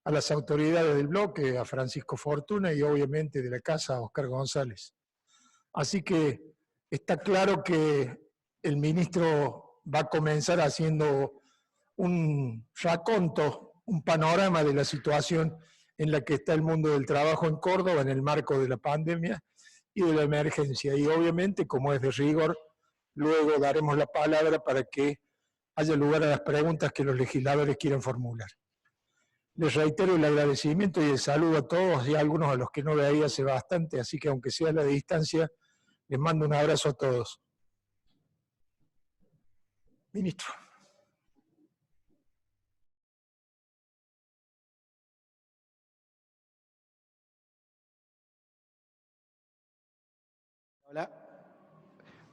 a las autoridades del bloque, a Francisco Fortuna y obviamente de la casa a Oscar González. Así que está claro que el ministro va a comenzar haciendo un raconto, un panorama de la situación en la que está el mundo del trabajo en Córdoba en el marco de la pandemia y de la emergencia. Y obviamente, como es de rigor, luego daremos la palabra para que haya lugar a las preguntas que los legisladores quieran formular. Les reitero el agradecimiento y el saludo a todos y a algunos a los que no veía hace bastante, así que aunque sea a la distancia, les mando un abrazo a todos. Ministro. Hola,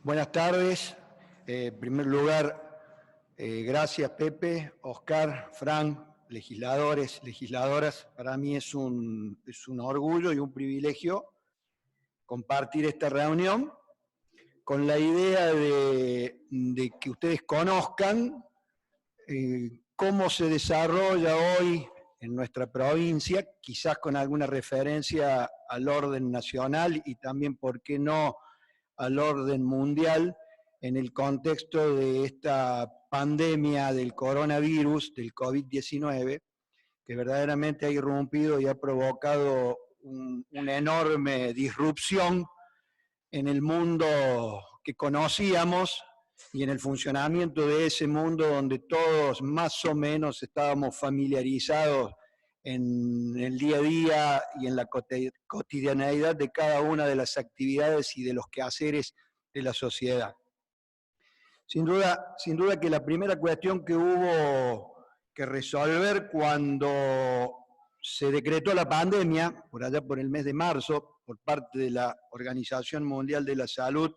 buenas tardes. En primer lugar, gracias Pepe, Oscar, Fran, legisladores, legisladoras. Para mí es un orgullo y un privilegio compartir esta reunión con la idea de que ustedes conozcan cómo se desarrolla hoy en nuestra provincia, quizás con alguna referencia al orden nacional y también, ¿por qué no?, al orden mundial, en el contexto de esta pandemia del coronavirus, del COVID-19, que verdaderamente ha irrumpido y ha provocado una enorme disrupción en el mundo que conocíamos y en el funcionamiento de ese mundo donde todos más o menos estábamos familiarizados en el día a día y en la cotidianeidad de cada una de las actividades y de los quehaceres de la sociedad. Sin duda que la primera cuestión que hubo que resolver cuando se decretó la pandemia, por allá por el mes de marzo, por parte de la Organización Mundial de la Salud,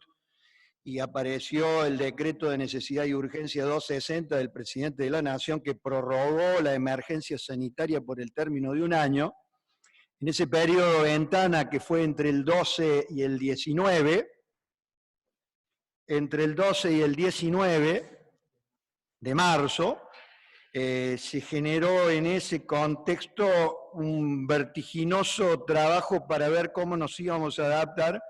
y apareció el decreto de necesidad y urgencia 260 del presidente de la Nación que prorrogó la emergencia sanitaria por el término de un año. En ese periodo ventana que fue entre el 12 y el 19, entre el 12 y el 19 de marzo, se generó en ese contexto un vertiginoso trabajo para ver cómo nos íbamos a adaptar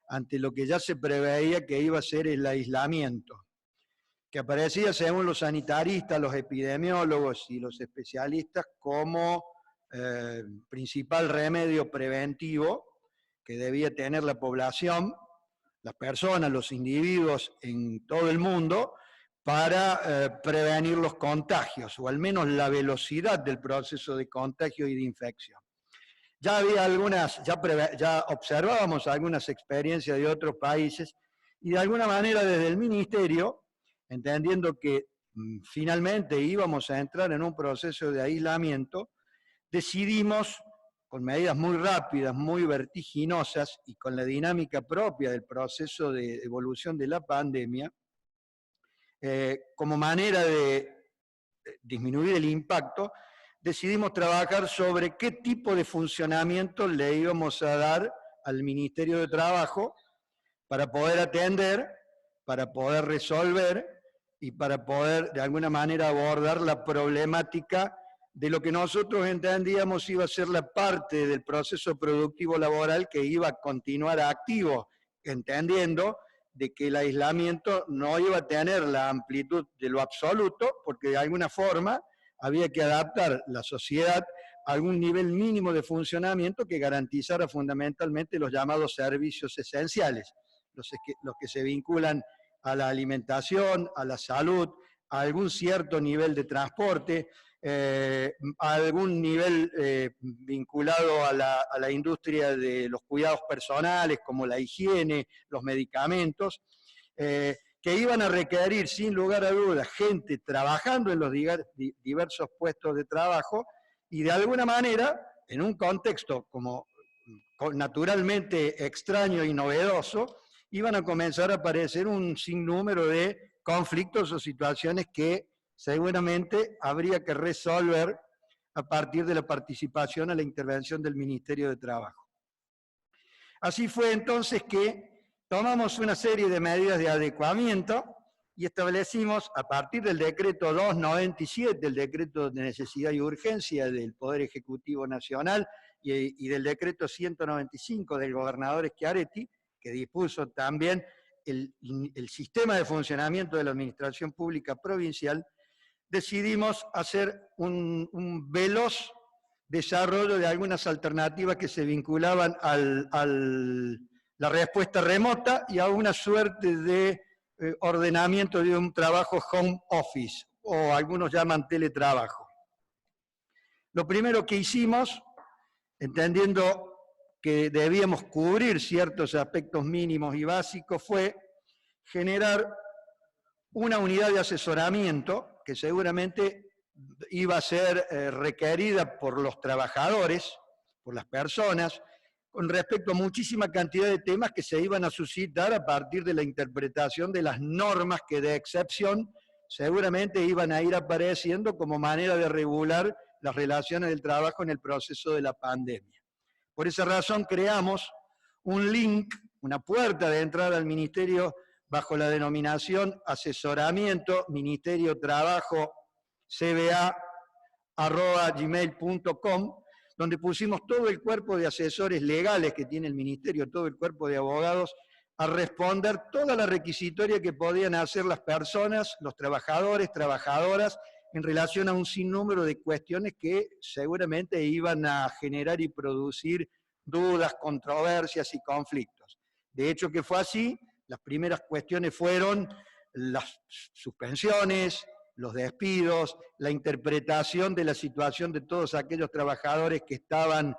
ante lo que ya se preveía que iba a ser el aislamiento, que aparecía según los sanitaristas, los epidemiólogos y los especialistas como principal remedio preventivo que debía tener la población, las personas, los individuos en todo el mundo, para prevenir los contagios, o al menos la velocidad del proceso de contagio y de infección. Ya había ya observábamos algunas experiencias de otros países, y de alguna manera desde el Ministerio, entendiendo que finalmente íbamos a entrar en un proceso de aislamiento, decidimos, con medidas muy rápidas, muy vertiginosas, y con la dinámica propia del proceso de evolución de la pandemia, como manera de disminuir el impacto, decidimos trabajar sobre qué tipo de funcionamiento le íbamos a dar al Ministerio de Trabajo para poder atender, para poder resolver y para poder de alguna manera abordar la problemática de lo que nosotros entendíamos iba a ser la parte del proceso productivo laboral que iba a continuar activo, entendiendo de que el aislamiento no iba a tener la amplitud de lo absoluto, porque de alguna forma había que adaptar la sociedad a algún nivel mínimo de funcionamiento que garantizara fundamentalmente los llamados servicios esenciales, los que se vinculan a la alimentación, a la salud, a algún cierto nivel de transporte, a algún nivel vinculado a la industria de los cuidados personales, como la higiene, los medicamentos, que iban a requerir sin lugar a dudas gente trabajando en los diversos puestos de trabajo y de alguna manera, en un contexto como naturalmente extraño y novedoso, iban a comenzar a aparecer un sinnúmero de conflictos o situaciones que seguramente habría que resolver a partir de la participación a la intervención del Ministerio de Trabajo. Así fue entonces que tomamos una serie de medidas de adecuamiento y establecimos, a partir del decreto 297, el decreto de necesidad y urgencia del Poder Ejecutivo Nacional, y del decreto 195 del gobernador Schiaretti, que dispuso también el sistema de funcionamiento de la administración pública provincial, decidimos hacer un veloz desarrollo de algunas alternativas que se vinculaban a la respuesta remota y a una suerte de ordenamiento de un trabajo home office, o algunos llaman teletrabajo. Lo primero que hicimos, entendiendo que debíamos cubrir ciertos aspectos mínimos y básicos, fue generar una unidad de asesoramiento que seguramente iba a ser requerida por los trabajadores, por las personas, con respecto a muchísima cantidad de temas que se iban a suscitar a partir de la interpretación de las normas que de excepción seguramente iban a ir apareciendo como manera de regular las relaciones del trabajo en el proceso de la pandemia. Por esa razón creamos un link, una puerta de entrada al Ministerio bajo la denominación asesoramiento Ministerio Trabajo cba@gmail.com, donde pusimos todo el cuerpo de asesores legales que tiene el Ministerio, todo el cuerpo de abogados, a responder toda la requisitoria que podían hacer las personas, los trabajadores, trabajadoras, en relación a un sinnúmero de cuestiones que seguramente iban a generar y producir dudas, controversias y conflictos. De hecho que fue así. Las primeras cuestiones fueron las suspensiones, los despidos, la interpretación de la situación de todos aquellos trabajadores que estaban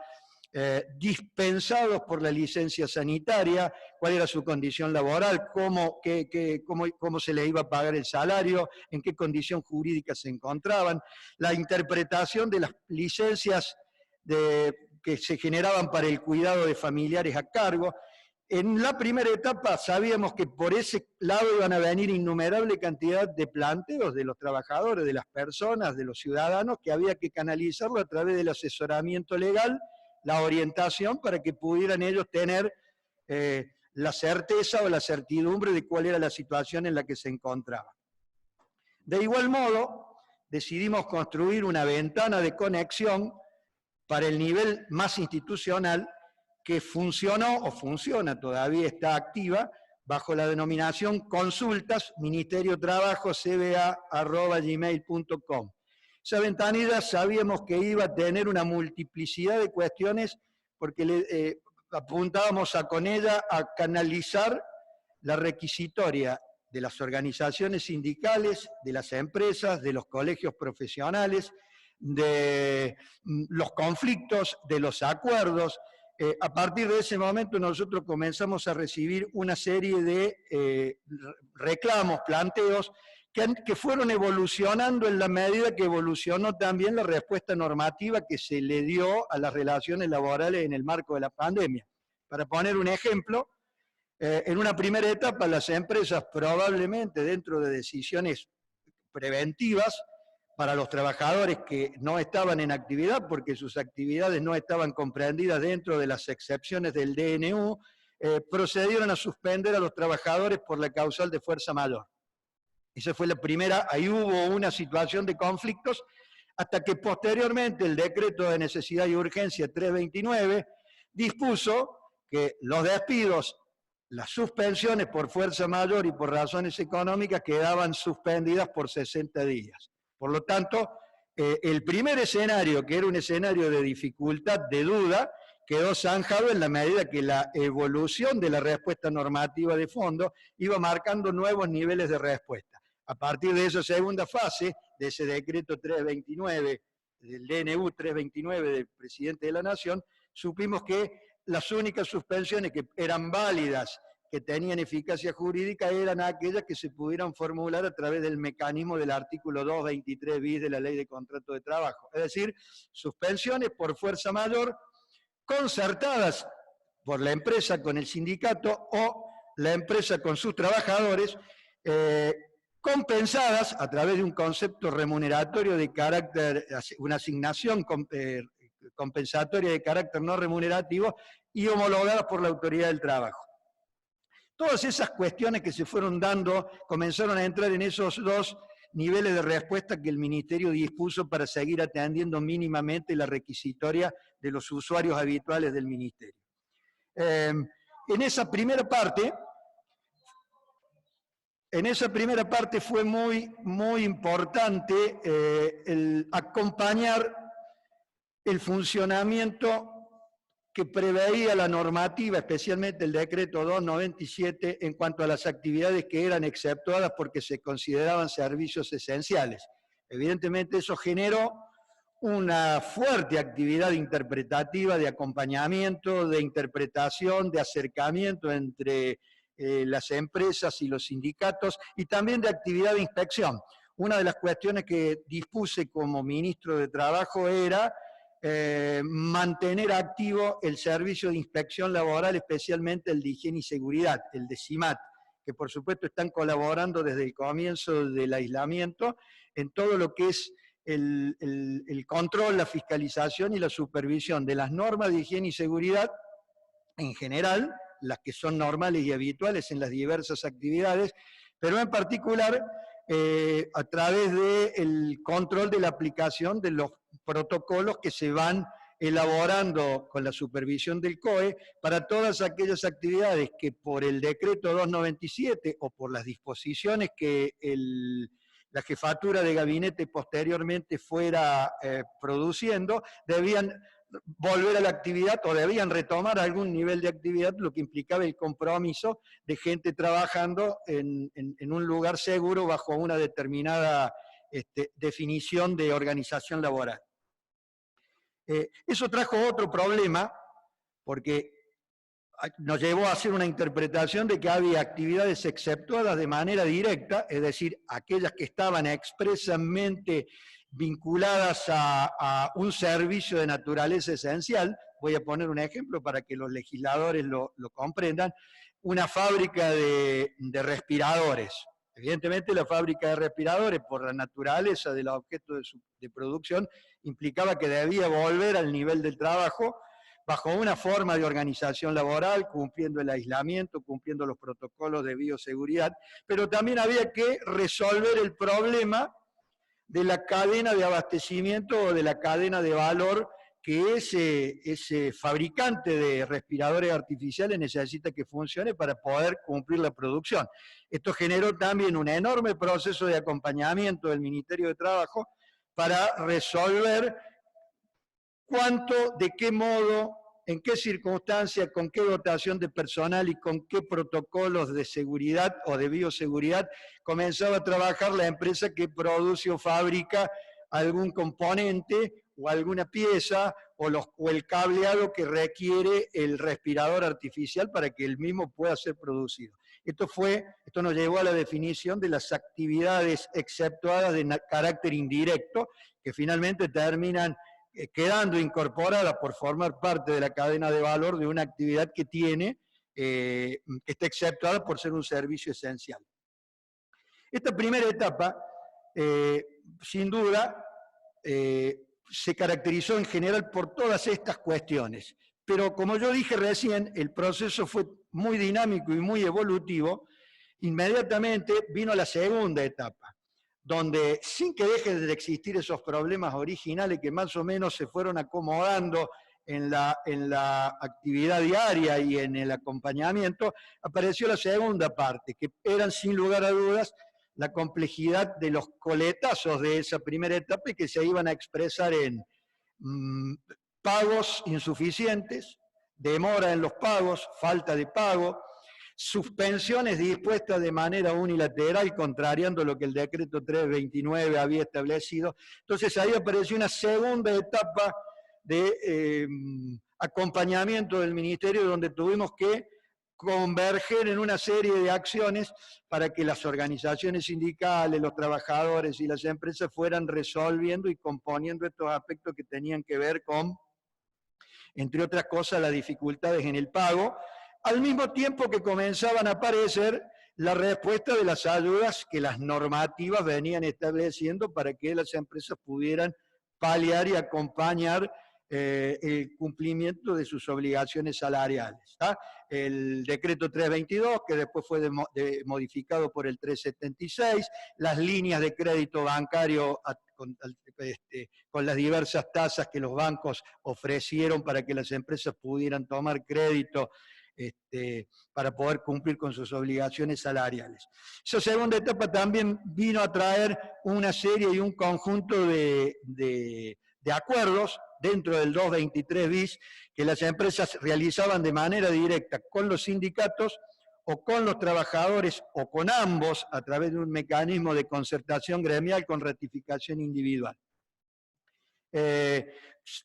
dispensados por la licencia sanitaria, cuál era su condición laboral, cómo se les iba a pagar el salario, en qué condición jurídica se encontraban, la interpretación de las licencias que se generaban para el cuidado de familiares a cargo. En la primera etapa sabíamos que por ese lado iban a venir innumerable cantidad de planteos de los trabajadores, de las personas, de los ciudadanos, que había que canalizarlo a través del asesoramiento legal, la orientación, para que pudieran ellos tener la certeza o la certidumbre de cuál era la situación en la que se encontraban. De igual modo, decidimos construir una ventana de conexión para el nivel más institucional, que funcionó o funciona, todavía está activa, bajo la denominación consultas Ministerio Trabajo cba@gmail.com. Esa ventanilla sabíamos que iba a tener una multiplicidad de cuestiones, porque apuntábamos con ella a canalizar la requisitoria de las organizaciones sindicales, de las empresas, de los colegios profesionales, de los conflictos, de los acuerdos. A partir de ese momento nosotros comenzamos a recibir una serie de reclamos, planteos, que fueron evolucionando en la medida que evolucionó también la respuesta normativa que se le dio a las relaciones laborales en el marco de la pandemia. Para poner un ejemplo, en una primera etapa las empresas, probablemente dentro de decisiones preventivas para los trabajadores que no estaban en actividad porque sus actividades no estaban comprendidas dentro de las excepciones del DNU, procedieron a suspender a los trabajadores por la causal de fuerza mayor. Esa fue la primera, ahí hubo una situación de conflictos, hasta que posteriormente el decreto de necesidad y urgencia 329 dispuso que los despidos, las suspensiones por fuerza mayor y por razones económicas quedaban suspendidas por 60 días. Por lo tanto, el primer escenario, que era un escenario de dificultad, de duda, quedó zanjado en la medida que la evolución de la respuesta normativa de fondo iba marcando nuevos niveles de respuesta. A partir de esa segunda fase, de ese decreto 329, del DNU 329 del presidente de la Nación, supimos que las únicas suspensiones que eran válidas, que tenían eficacia jurídica, eran aquellas que se pudieran formular a través del mecanismo del artículo 223 bis de la Ley de Contrato de Trabajo. Es decir, suspensiones por fuerza mayor concertadas por la empresa con el sindicato o la empresa con sus trabajadores, compensadas a través de un concepto remuneratorio de carácter, una asignación compensatoria de carácter no remunerativo y homologadas por la autoridad del trabajo. Todas esas cuestiones que se fueron dando comenzaron a entrar en esos dos niveles de respuesta que el Ministerio dispuso para seguir atendiendo mínimamente la requisitoria de los usuarios habituales del Ministerio. En esa primera parte fue muy importante el acompañar el funcionamiento que preveía la normativa, especialmente el decreto 297, en cuanto a las actividades que eran exceptuadas porque se consideraban servicios esenciales. Evidentemente eso generó una fuerte actividad interpretativa de acompañamiento, de interpretación, de acercamiento entre las empresas y los sindicatos, y también de actividad de inspección. Una de las cuestiones que dispuse como ministro de Trabajo era mantener activo el servicio de inspección laboral, especialmente el de higiene y seguridad, el de CIMAT, que por supuesto están colaborando desde el comienzo del aislamiento en todo lo que es el control, la fiscalización y la supervisión de las normas de higiene y seguridad en general, las que son normales y habituales en las diversas actividades, pero en particular a través del control de la aplicación de los protocolos que se van elaborando con la supervisión del COE para todas aquellas actividades que por el decreto 297 o por las disposiciones que la jefatura de gabinete posteriormente fuera produciendo, debían volver a la actividad o debían retomar algún nivel de actividad, lo que implicaba el compromiso de gente trabajando en un lugar seguro bajo una determinada definición de organización laboral. Eso trajo otro problema, porque nos llevó a hacer una interpretación de que había actividades exceptuadas de manera directa, es decir, aquellas que estaban expresamente vinculadas a un servicio de naturaleza esencial. Voy a poner un ejemplo para que los legisladores lo comprendan. Una fábrica de respiradores. Evidentemente la fábrica de respiradores, por la naturaleza del objeto de producción, implicaba que debía volver al nivel del trabajo bajo una forma de organización laboral, cumpliendo el aislamiento, cumpliendo los protocolos de bioseguridad, pero también había que resolver el problema de la cadena de abastecimiento o de la cadena de valor que ese fabricante de respiradores artificiales necesita que funcione para poder cumplir la producción. Esto generó también un enorme proceso de acompañamiento del Ministerio de Trabajo para resolver cuánto, de qué modo, en qué circunstancias, con qué dotación de personal y con qué protocolos de seguridad o de bioseguridad comenzaba a trabajar la empresa que produce o fabrica algún componente o alguna pieza o el cableado que requiere el respirador artificial para que el mismo pueda ser producido. Esto nos llevó a la definición de las actividades exceptuadas de carácter indirecto, que finalmente terminan quedando incorporada por formar parte de la cadena de valor de una actividad que está exceptuada por ser un servicio esencial. Esta primera etapa, sin duda, se caracterizó en general por todas estas cuestiones, pero como yo dije recién, el proceso fue muy dinámico y muy evolutivo. Inmediatamente vino la segunda etapa, donde sin que dejen de existir esos problemas originales que más o menos se fueron acomodando en la actividad diaria y en el acompañamiento, apareció la segunda parte, que eran sin lugar a dudas la complejidad de los coletazos de esa primera etapa y que se iban a expresar en pagos insuficientes, demora en los pagos, falta de pago, suspensiones dispuestas de manera unilateral, contrariando lo que el decreto 329 había establecido. Entonces ahí apareció una segunda etapa de acompañamiento del Ministerio, donde tuvimos que converger en una serie de acciones para que las organizaciones sindicales, los trabajadores y las empresas fueran resolviendo y componiendo estos aspectos que tenían que ver con, entre otras cosas, las dificultades en el pago, al mismo tiempo que comenzaban a aparecer la respuesta de las ayudas que las normativas venían estableciendo para que las empresas pudieran paliar y acompañar el cumplimiento de sus obligaciones salariales. ¿Tá? El decreto 322, que después fue modificado por el 376, las líneas de crédito bancario con las diversas tasas que los bancos ofrecieron para que las empresas pudieran tomar crédito para poder cumplir con sus obligaciones salariales. Esa segunda etapa también vino a traer una serie y un conjunto de acuerdos dentro del 223 bis que las empresas realizaban de manera directa con los sindicatos o con los trabajadores o con ambos a través de un mecanismo de concertación gremial con ratificación individual.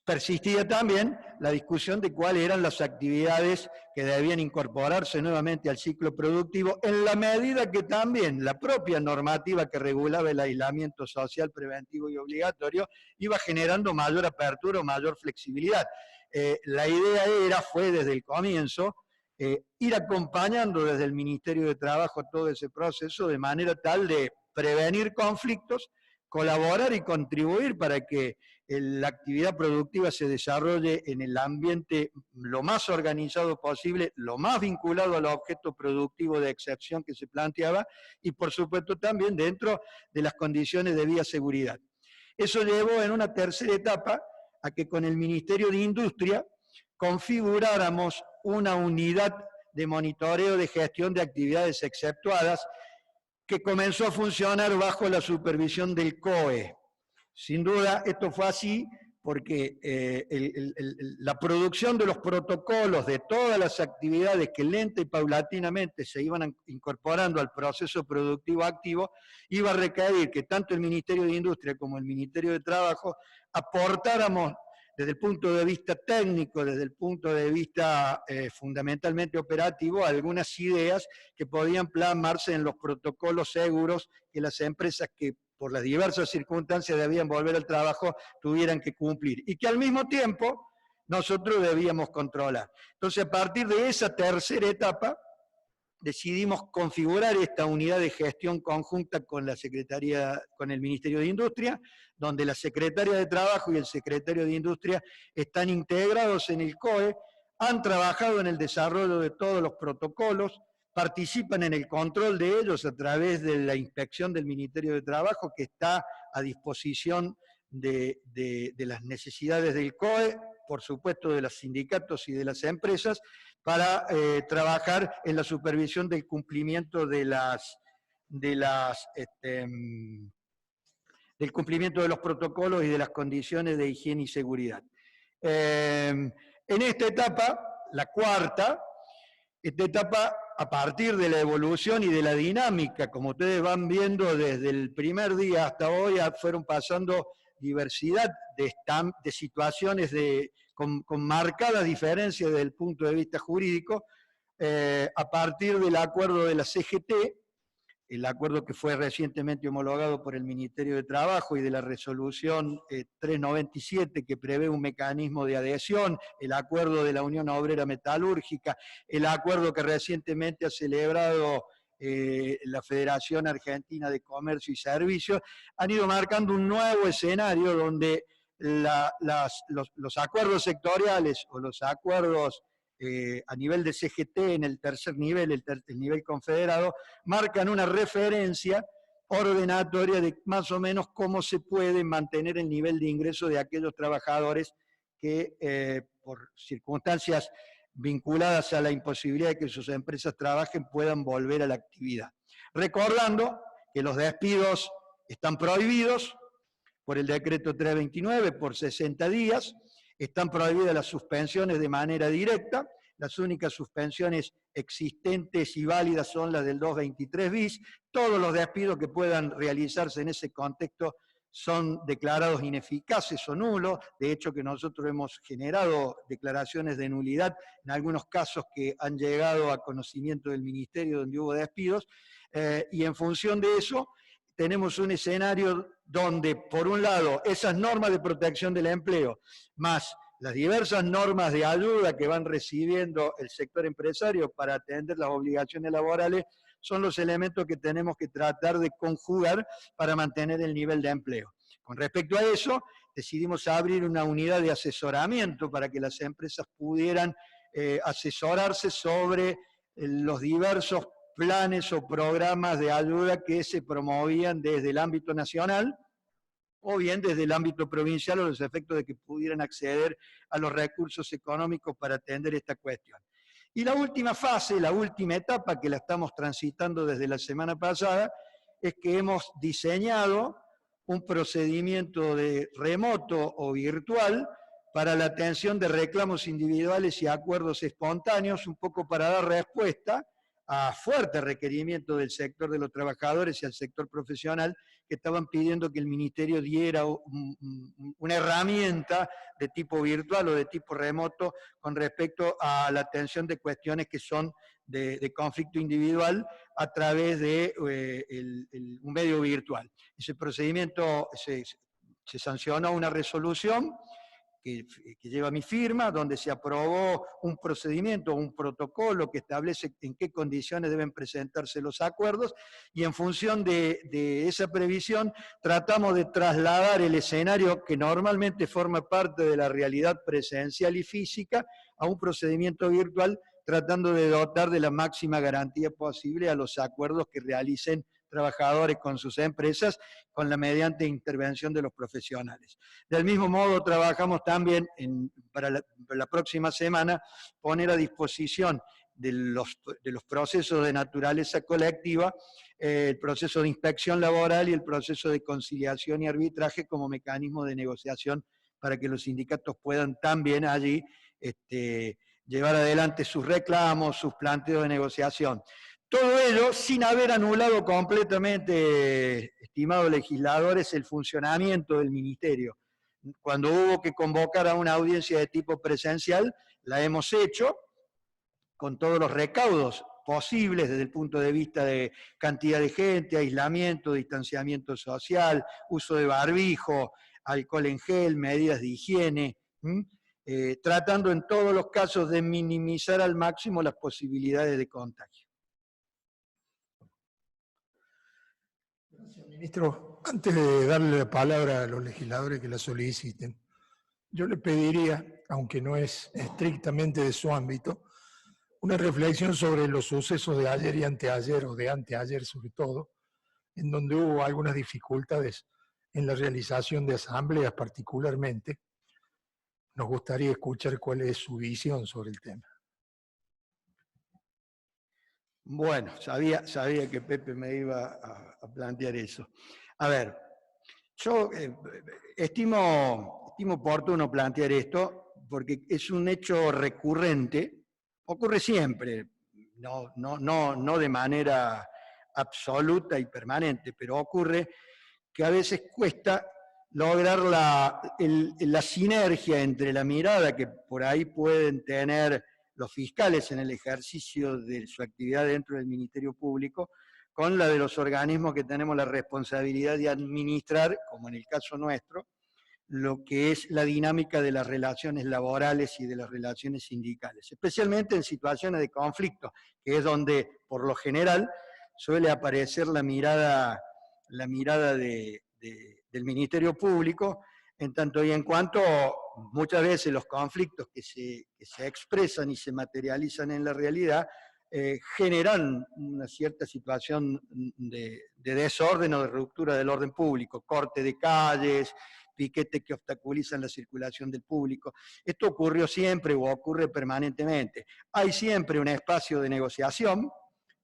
Persistía también la discusión de cuáles eran las actividades que debían incorporarse nuevamente al ciclo productivo, en la medida que también la propia normativa que regulaba el aislamiento social preventivo y obligatorio iba generando mayor apertura o mayor flexibilidad. La idea fue desde el comienzo ir acompañando desde el Ministerio de Trabajo todo ese proceso de manera tal de prevenir conflictos, colaborar y contribuir para que la actividad productiva se desarrolle en el ambiente lo más organizado posible, lo más vinculado al objeto productivo de excepción que se planteaba y por supuesto también dentro de las condiciones de bioseguridad. Eso llevó en una tercera etapa a que con el Ministerio de Industria configuráramos una unidad de monitoreo de gestión de actividades exceptuadas que comenzó a funcionar bajo la supervisión del COE. Sin duda, esto fue así porque la producción de los protocolos de todas las actividades que lenta y paulatinamente se iban incorporando al proceso productivo activo, iba a requerir que tanto el Ministerio de Industria como el Ministerio de Trabajo aportáramos desde el punto de vista técnico, desde el punto de vista fundamentalmente operativo, algunas ideas que podían plasmarse en los protocolos seguros que las empresas que por las diversas circunstancias debían volver al trabajo, tuvieran que cumplir. Y que al mismo tiempo nosotros debíamos controlar. Entonces, a partir de esa tercera etapa, decidimos configurar esta unidad de gestión conjunta con la Secretaría, con el Ministerio de Industria, donde la Secretaria de Trabajo y el Secretario de Industria están integrados en el COE, han trabajado en el desarrollo de todos los protocolos, participan en el control de ellos a través de la inspección del Ministerio de Trabajo, que está a disposición de las necesidades del COE, por supuesto de los sindicatos y de las empresas, para trabajar en la supervisión del cumplimiento del cumplimiento de los protocolos y de las condiciones de higiene y seguridad. En esta etapa, la cuarta, esta etapa, a partir de la evolución y de la dinámica, como ustedes van viendo desde el primer día hasta hoy, fueron pasando diversidad de situaciones con marcadas diferencias desde el punto de vista jurídico, a partir del acuerdo de la CGT, el acuerdo que fue recientemente homologado por el Ministerio de Trabajo y de la resolución 397 que prevé un mecanismo de adhesión, el acuerdo de la Unión Obrera Metalúrgica, el acuerdo que recientemente ha celebrado la Federación Argentina de Comercio y Servicios, han ido marcando un nuevo escenario donde los acuerdos sectoriales o los acuerdos a nivel de CGT en el tercer nivel, el nivel confederado, marcan una referencia ordenatoria de más o menos cómo se puede mantener el nivel de ingreso de aquellos trabajadores que por circunstancias vinculadas a la imposibilidad de que sus empresas trabajen puedan volver a la actividad. Recordando que los despidos están prohibidos por el decreto 329 por 60 días, están prohibidas las suspensiones de manera directa, las únicas suspensiones existentes y válidas son las del 223 bis, todos los despidos que puedan realizarse en ese contexto son declarados ineficaces o nulos, de hecho que nosotros hemos generado declaraciones de nulidad en algunos casos que han llegado a conocimiento del Ministerio donde hubo despidos, y en función de eso tenemos un escenario donde, por un lado, esas normas de protección del empleo, más las diversas normas de ayuda que van recibiendo el sector empresario para atender las obligaciones laborales, son los elementos que tenemos que tratar de conjugar para mantener el nivel de empleo. Con respecto a eso, decidimos abrir una unidad de asesoramiento para que las empresas pudieran asesorarse sobre los diversos planes o programas de ayuda que se promovían desde el ámbito nacional o bien desde el ámbito provincial, a los efectos de que pudieran acceder a los recursos económicos para atender esta cuestión. Y la última fase, la última etapa que la estamos transitando desde la semana pasada, es que hemos diseñado un procedimiento de remoto o virtual para la atención de reclamos individuales y acuerdos espontáneos, un poco para dar respuesta a fuerte requerimiento del sector de los trabajadores y al sector profesional, que estaban pidiendo que el Ministerio diera una herramienta de tipo virtual o de tipo remoto con respecto a la atención de cuestiones que son de conflicto individual a través de un medio virtual. Ese procedimiento se sancionó una resolución que lleva mi firma, donde se aprobó un procedimiento, un protocolo que establece en qué condiciones deben presentarse los acuerdos, y en función de esa previsión tratamos de trasladar el escenario que normalmente forma parte de la realidad presencial y física a un procedimiento virtual, tratando de dotar de la máxima garantía posible a los acuerdos que realicen trabajadores con sus empresas, con la mediante intervención de los profesionales. Del mismo modo, trabajamos también para la próxima semana poner a disposición de los procesos de naturaleza colectiva, el proceso de inspección laboral y el proceso de conciliación y arbitraje como mecanismo de negociación para que los sindicatos puedan también allí llevar adelante sus reclamos, sus planteos de negociación. Todo ello sin haber anulado completamente, estimados legisladores, el funcionamiento del Ministerio. Cuando hubo que convocar a una audiencia de tipo presencial, la hemos hecho con todos los recaudos posibles desde el punto de vista de cantidad de gente, aislamiento, distanciamiento social, uso de barbijo, alcohol en gel, medidas de higiene, tratando en todos los casos de minimizar al máximo las posibilidades de contagio. Ministro, antes de darle la palabra a los legisladores que la soliciten, yo le pediría, aunque no es estrictamente de su ámbito, una reflexión sobre los sucesos de ayer y anteayer, o de anteayer sobre todo, en donde hubo algunas dificultades en la realización de asambleas particularmente. Nos gustaría escuchar cuál es su visión sobre el tema. Bueno, sabía que Pepe me iba a plantear eso. A ver, yo estimo oportuno plantear esto porque es un hecho recurrente, ocurre siempre, no de manera absoluta y permanente, pero ocurre que a veces cuesta lograr la sinergia entre la mirada que por ahí pueden tener los fiscales en el ejercicio de su actividad dentro del Ministerio Público, con la de los organismos que tenemos la responsabilidad de administrar, como en el caso nuestro, lo que es la dinámica de las relaciones laborales y de las relaciones sindicales, especialmente en situaciones de conflicto, que es donde, por lo general, suele aparecer la mirada del Ministerio Público, en tanto y en cuanto muchas veces los conflictos que se expresan y se materializan en la realidad generan una cierta situación de desorden o de ruptura del orden público, corte de calles, piquetes que obstaculizan la circulación del público. Esto ocurrió siempre o ocurre permanentemente. Hay siempre un espacio de negociación,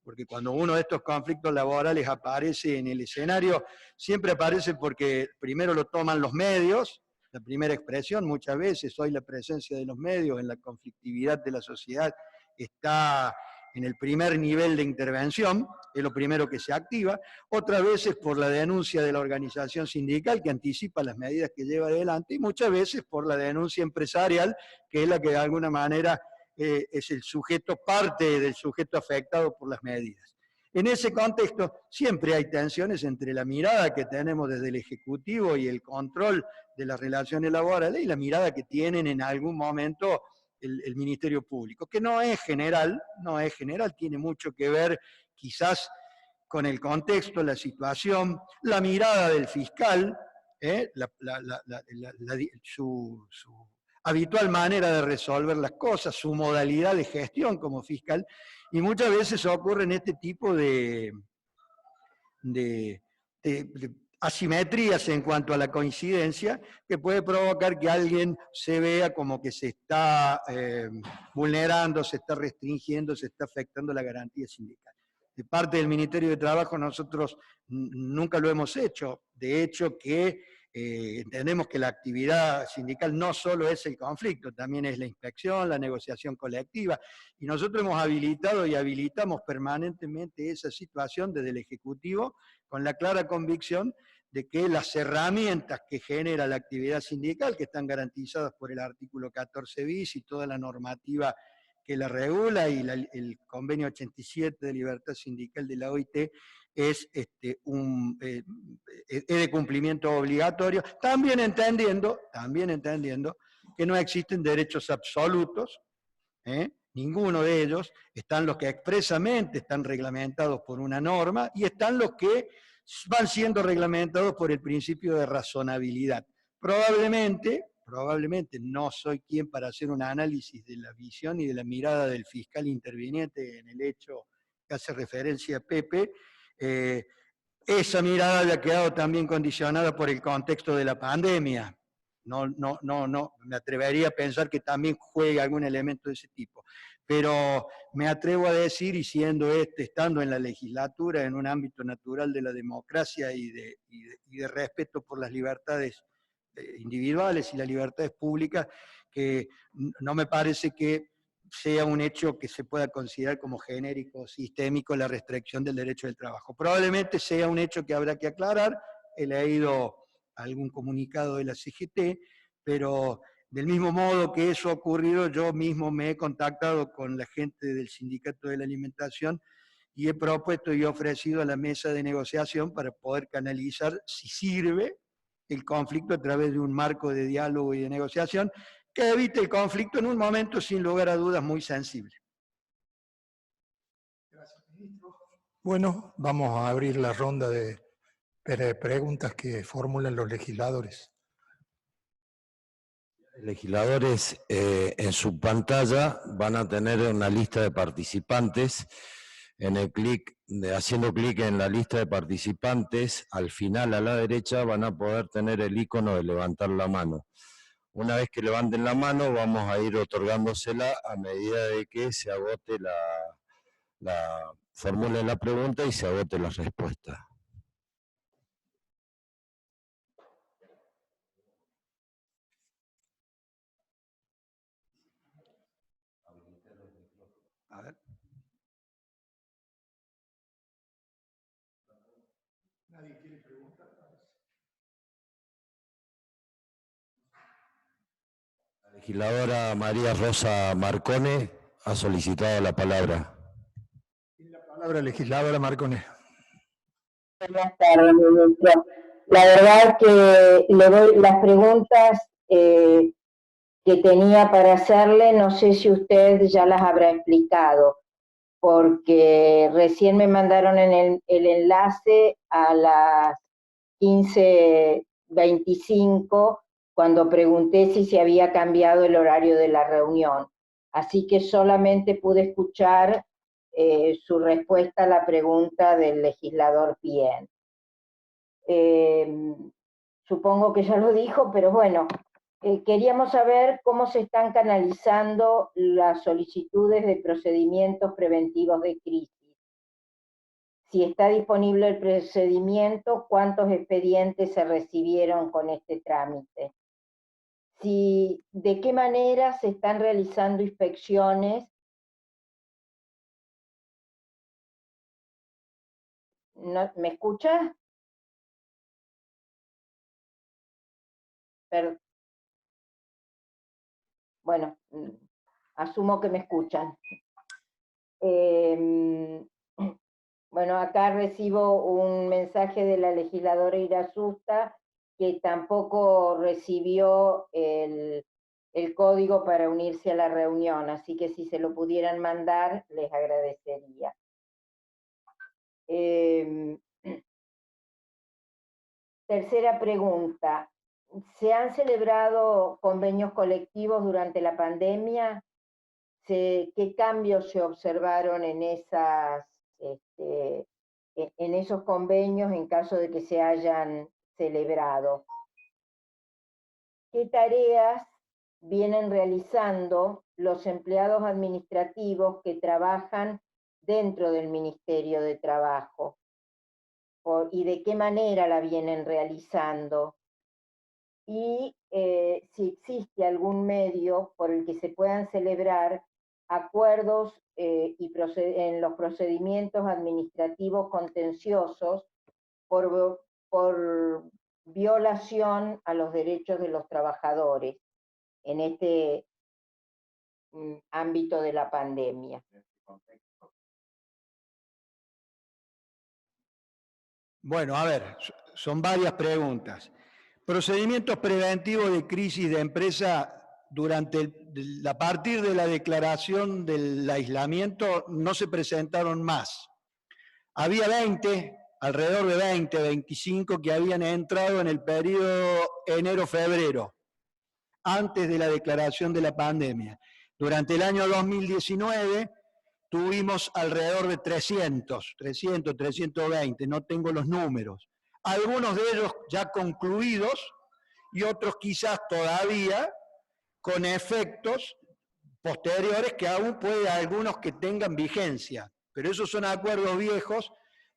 porque cuando uno de estos conflictos laborales aparece en el escenario, siempre aparece porque primero lo toman los medios, la primera expresión, muchas veces hoy la presencia de los medios en la conflictividad de la sociedad está en el primer nivel de intervención, es lo primero que se activa, otras veces por la denuncia de la organización sindical que anticipa las medidas que lleva adelante, y muchas veces por la denuncia empresarial, que es la que de alguna manera es el sujeto, parte del sujeto afectado por las medidas. En ese contexto siempre hay tensiones entre la mirada que tenemos desde el Ejecutivo y el control de las relaciones laborales y la mirada que tienen en algún momento el Ministerio Público, que no es general, tiene mucho que ver quizás con el contexto, la situación, la mirada del fiscal, su habitual manera de resolver las cosas, su modalidad de gestión como fiscal, y muchas veces ocurren este tipo de asimetrías en cuanto a la coincidencia, que puede provocar que alguien se vea como que se está vulnerando, se está restringiendo, se está afectando la garantía sindical. De parte del Ministerio de Trabajo nosotros nunca lo hemos hecho, de hecho que entendemos que la actividad sindical no solo es el conflicto, también es la inspección, la negociación colectiva, y nosotros hemos habilitado y habilitamos permanentemente esa situación desde el Ejecutivo con la clara convicción de que las herramientas que genera la actividad sindical, que están garantizadas por el artículo 14 bis y toda la normativa que la regula y el convenio 87 de libertad sindical de la OIT, es de cumplimiento obligatorio, también entendiendo que no existen derechos absolutos, ninguno de ellos, están los que expresamente están reglamentados por una norma y están los que van siendo reglamentados por el principio de razonabilidad. Probablemente no soy quien para hacer un análisis de la visión y de la mirada del fiscal interviniente en el hecho que hace referencia a Pepe. Esa mirada había quedado también condicionada por el contexto de la pandemia. No, me atrevería a pensar que también juega algún elemento de ese tipo. Pero me atrevo a decir, y estando en la legislatura, en un ámbito natural de la democracia y de respeto por las libertades individuales y las libertades públicas, que no me parece que sea un hecho que se pueda considerar como genérico, sistémico, la restricción del derecho del trabajo. Probablemente sea un hecho que habrá que aclarar. He leído algún comunicado de la CGT, pero del mismo modo que eso ha ocurrido, yo mismo me he contactado con la gente del Sindicato de la Alimentación y he propuesto y ofrecido a la mesa de negociación para poder canalizar si sirve el conflicto a través de un marco de diálogo y de negociación que evite el conflicto en un momento, sin lugar a dudas, muy sensible. Gracias, ministro. Bueno, vamos a abrir la ronda de preguntas que formulan los legisladores. Legisladores, en su pantalla van a tener una lista de participantes. Haciendo clic en la lista de participantes, al final a la derecha van a poder tener el icono de levantar la mano. Una vez que levanten la mano, vamos a ir otorgándosela a medida de que se agote formule la pregunta y se agote la respuesta. A ver. ¿Nadie quiere preguntar? La legisladora María Rosa Marcone ha solicitado la palabra. Tiene la palabra, legisladora Marcone. Buenas tardes, ministro. La verdad que le doy las preguntas que tenía para hacerle, no sé si usted ya las habrá explicado, porque recién me mandaron el enlace a las 15:25 cuando pregunté si se había cambiado el horario de la reunión. Así que solamente pude escuchar su respuesta a la pregunta del legislador Pien. Supongo que ya lo dijo, pero bueno, queríamos saber cómo se están canalizando las solicitudes de procedimientos preventivos de crisis. Si está disponible el procedimiento, ¿cuántos expedientes se recibieron con este trámite? ¿De qué manera se están realizando inspecciones? ¿Me escucha? Bueno, asumo que me escuchan. Bueno, acá recibo un mensaje de la legisladora Irasusta que tampoco recibió el código para unirse a la reunión, así que si se lo pudieran mandar, les agradecería. tercera pregunta. ¿Se han celebrado convenios colectivos durante la pandemia? ¿Qué cambios se observaron en esos convenios en caso de que se hayan celebrado? ¿Qué tareas vienen realizando los empleados administrativos que trabajan dentro del Ministerio de Trabajo? ¿Y de qué manera la vienen realizando? Y si existe algún medio por el que se puedan celebrar acuerdos en los procedimientos administrativos contenciosos por violación a los derechos de los trabajadores en este ámbito de la pandemia. Bueno, a ver, son varias preguntas. Procedimientos preventivos de crisis de empresa a partir de la declaración del aislamiento no se presentaron más. Había alrededor de 20, 25 que habían entrado en el periodo enero-febrero, antes de la declaración de la pandemia. Durante el año 2019 tuvimos alrededor de 320, no tengo los números. Algunos de ellos ya concluidos y otros quizás todavía con efectos posteriores que aún puede algunos que tengan vigencia. Pero esos son acuerdos viejos,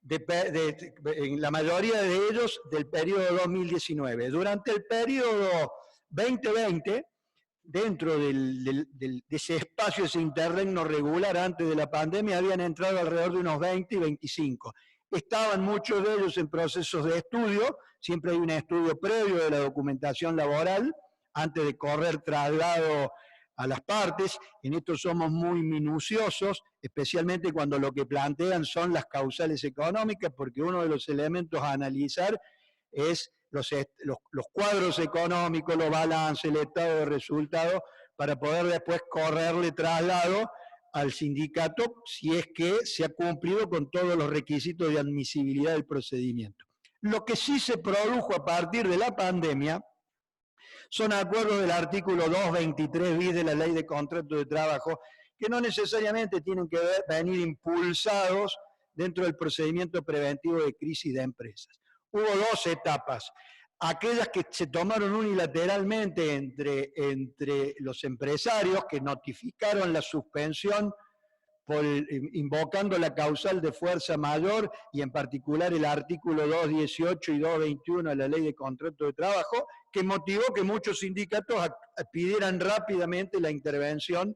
en la mayoría de ellos del periodo 2019. Durante el periodo 2020, dentro de ese espacio, ese interregno regular antes de la pandemia, habían entrado alrededor de unos 20 y 25. Estaban muchos de ellos en procesos de estudio, siempre hay un estudio previo de la documentación laboral, antes de correr traslado a las partes. En esto somos muy minuciosos, especialmente cuando lo que plantean son las causales económicas, porque uno de los elementos a analizar es los cuadros económicos, los balances, el estado de resultados, para poder después correrle traslado al sindicato si es que se ha cumplido con todos los requisitos de admisibilidad del procedimiento. Lo que sí se produjo a partir de la pandemia son acuerdos del artículo 223 bis de la Ley de Contrato de Trabajo, que no necesariamente tienen que venir impulsados dentro del procedimiento preventivo de crisis de empresas. Hubo dos etapas. Aquellas que se tomaron unilateralmente entre los empresarios que notificaron la suspensión invocando la causal de fuerza mayor y en particular el artículo 218 y 221 de la Ley de Contrato de Trabajo, que motivó que muchos sindicatos pidieran rápidamente la intervención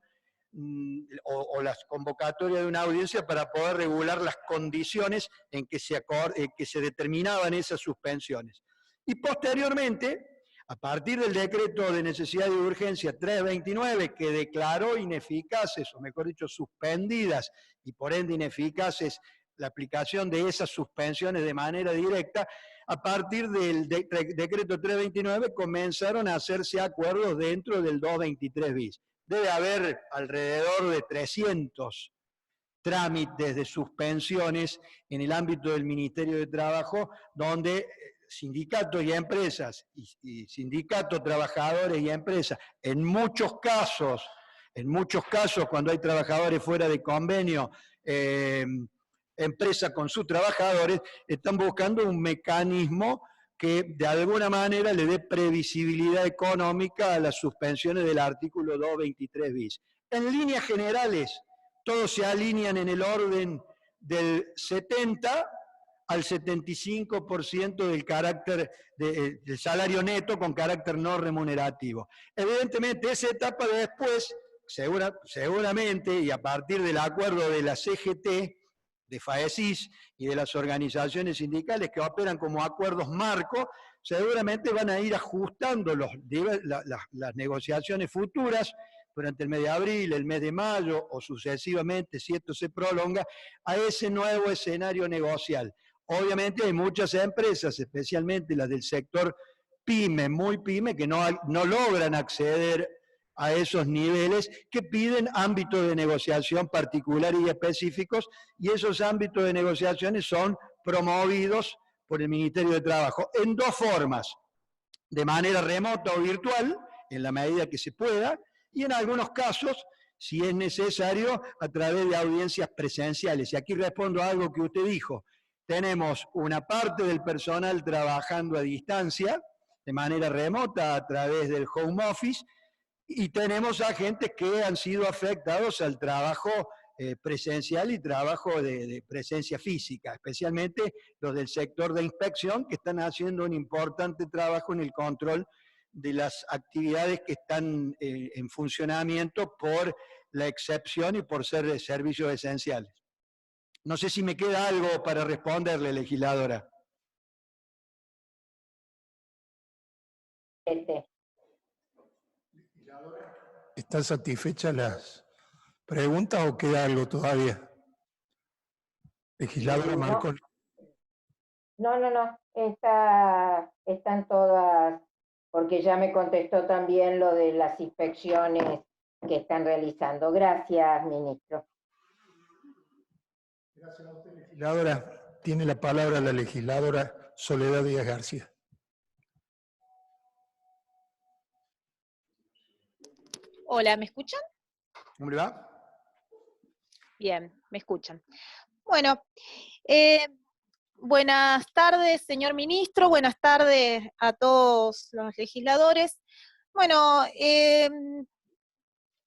o las convocatorias de una audiencia para poder regular las condiciones en que se determinaban esas suspensiones. Y posteriormente, a partir del decreto de necesidad y urgencia 329, que declaró ineficaces, o mejor dicho, suspendidas, y por ende ineficaces la aplicación de esas suspensiones de manera directa, a partir del decreto 329 comenzaron a hacerse acuerdos dentro del 223 bis. Debe haber alrededor de 300 trámites de suspensiones en el ámbito del Ministerio de Trabajo, donde sindicatos y empresas, y sindicatos, trabajadores y empresas, en muchos casos cuando hay trabajadores fuera de convenio, empresa con sus trabajadores, están buscando un mecanismo que de alguna manera le dé previsibilidad económica a las suspensiones del artículo 223 bis. En líneas generales, todos se alinean en el orden del 70 al 75% del carácter del salario neto con carácter no remunerativo. Evidentemente, esa etapa de después, seguramente, y a partir del acuerdo de la CGT, de FAESIS y de las organizaciones sindicales que operan como acuerdos marco, seguramente van a ir ajustando las negociaciones futuras durante el mes de abril, el mes de mayo o sucesivamente, si esto se prolonga, a ese nuevo escenario negocial. Obviamente hay muchas empresas, especialmente las del sector pyme, muy pyme, que no logran acceder a esos niveles, que piden ámbitos de negociación particulares y específicos, y esos ámbitos de negociaciones son promovidos por el Ministerio de Trabajo, en dos formas: de manera remota o virtual, en la medida que se pueda, y en algunos casos, si es necesario, a través de audiencias presenciales. Y aquí respondo a algo que usted dijo. Tenemos una parte del personal trabajando a distancia, de manera remota, a través del home office, y tenemos agentes que han sido afectados al trabajo presencial y trabajo de presencia física, especialmente los del sector de inspección, que están haciendo un importante trabajo en el control de las actividades que están en funcionamiento por la excepción y por ser de servicios esenciales. No sé si me queda algo para responderle, legisladora. ¿Están satisfechas las preguntas o queda algo todavía? Legisladora Marconi. No. Están todas, porque ya me contestó también lo de las inspecciones que están realizando. Gracias, ministro. Gracias a usted, legisladora. Tiene la palabra la legisladora Soledad Díaz García. Hola, ¿me escuchan? ¿Cómo le va? Bien, me escuchan. Bueno, buenas tardes, señor ministro, buenas tardes a todos los legisladores. Bueno,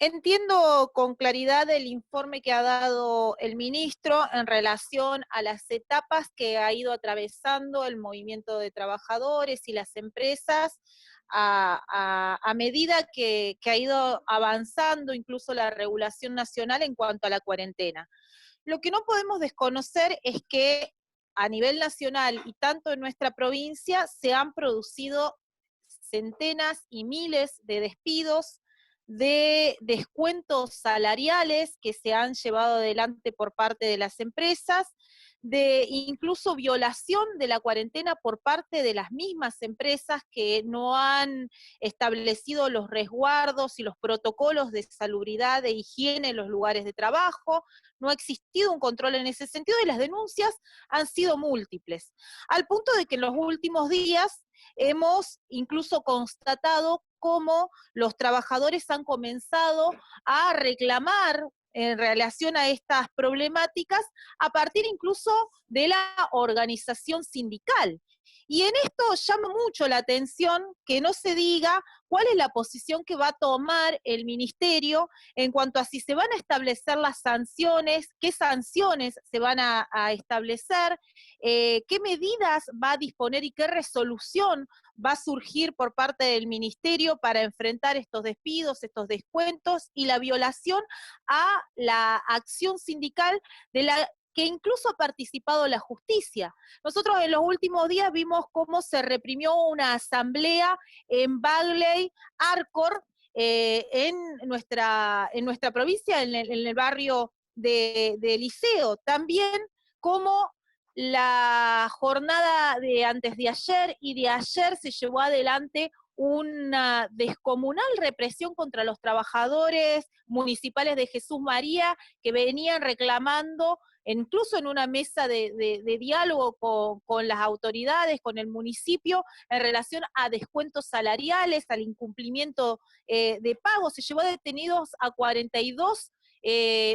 entiendo con claridad el informe que ha dado el ministro en relación a las etapas que ha ido atravesando el movimiento de trabajadores y las empresas a medida que ha ido avanzando incluso la regulación nacional en cuanto a la cuarentena. Lo que no podemos desconocer es que a nivel nacional y tanto en nuestra provincia se han producido centenas y miles de despidos, de descuentos salariales que se han llevado adelante por parte de las empresas, de incluso violación de la cuarentena por parte de las mismas empresas que no han establecido los resguardos y los protocolos de salubridad, de higiene en los lugares de trabajo. No ha existido un control en ese sentido y las denuncias han sido múltiples, al punto de que en los últimos días hemos incluso constatado cómo los trabajadores han comenzado a reclamar en relación a estas problemáticas a partir incluso de la organización sindical. Y en esto llama mucho la atención que no se diga cuál es la posición que va a tomar el ministerio en cuanto a si se van a establecer las sanciones, qué sanciones se van a establecer, qué medidas va a disponer y qué resolución va a surgir por parte del ministerio para enfrentar estos despidos, estos descuentos y la violación a la acción sindical de la que incluso ha participado la justicia. Nosotros en los últimos días vimos cómo se reprimió una asamblea en Bagley, Arcor, en nuestra provincia, en el barrio de Liceo. También como la jornada de antes de ayer y de ayer se llevó adelante una descomunal represión contra los trabajadores municipales de Jesús María que venían reclamando, incluso en una mesa de diálogo con las autoridades, con el municipio, en relación a descuentos salariales, al incumplimiento de pago. Se llevó detenidos a 42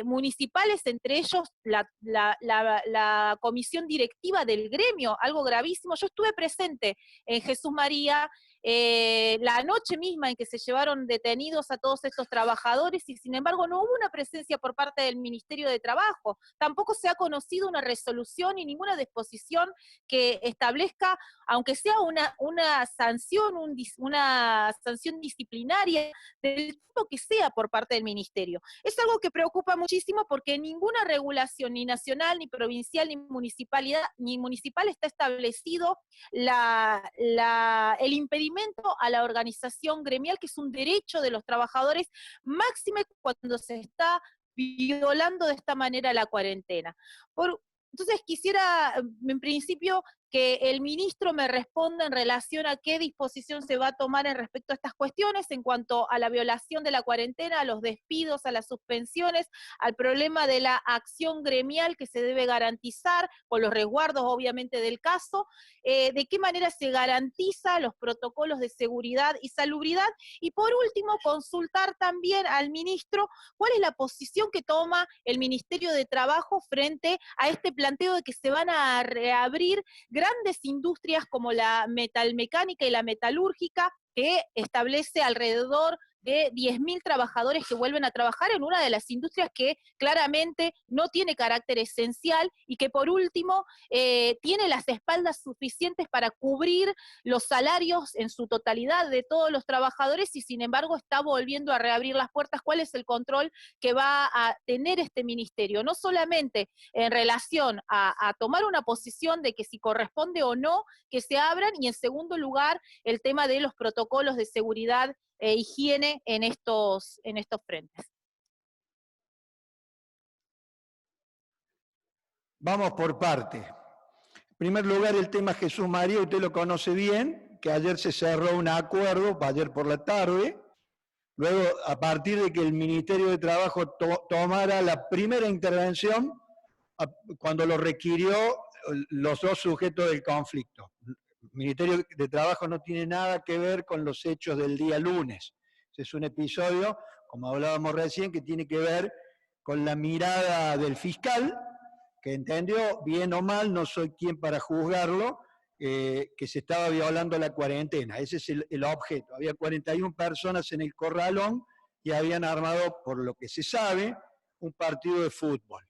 municipales, entre ellos la comisión directiva del gremio, algo gravísimo. Yo estuve presente en Jesús María la noche misma en que se llevaron detenidos a todos estos trabajadores y sin embargo no hubo una presencia por parte del Ministerio de Trabajo, tampoco se ha conocido una resolución ni ninguna disposición que establezca, aunque sea una sanción, una sanción disciplinaria del tipo que sea por parte del Ministerio. Es algo que preocupa muchísimo porque ninguna regulación, ni nacional, ni provincial, ni municipal está establecido el impedimento a la organización gremial, que es un derecho de los trabajadores, máxime cuando se está violando de esta manera la cuarentena. Entonces quisiera, en principio, que el ministro me responda en relación a qué disposición se va a tomar en respecto a estas cuestiones, en cuanto a la violación de la cuarentena, a los despidos, a las suspensiones, al problema de la acción gremial que se debe garantizar, con los resguardos obviamente del caso, de qué manera se garantiza los protocolos de seguridad y salubridad, y por último consultar también al ministro cuál es la posición que toma el Ministerio de Trabajo frente a este planteo de que se van a reabrir grandes industrias como la metalmecánica y la metalúrgica, que establece alrededor de 10.000 trabajadores que vuelven a trabajar en una de las industrias que claramente no tiene carácter esencial y que por último tiene las espaldas suficientes para cubrir los salarios en su totalidad de todos los trabajadores y sin embargo está volviendo a reabrir las puertas. ¿Cuál es el control que va a tener este ministerio? No solamente en relación a tomar una posición de que si corresponde o no que se abran, y en segundo lugar el tema de los protocolos de seguridad e higiene en estos frentes. Vamos por parte. En primer lugar, el tema Jesús María, usted lo conoce bien, que ayer se cerró un acuerdo, ayer por la tarde, luego a partir de que el Ministerio de Trabajo tomara la primera intervención, cuando lo requirió los dos sujetos del conflicto. El Ministerio de Trabajo no tiene nada que ver con los hechos del día lunes. Ese es un episodio, como hablábamos recién, que tiene que ver con la mirada del fiscal, que entendió, bien o mal, no soy quien para juzgarlo, que se estaba violando la cuarentena. Ese es el objeto. Había 41 personas en el corralón y habían armado, por lo que se sabe, un partido de fútbol.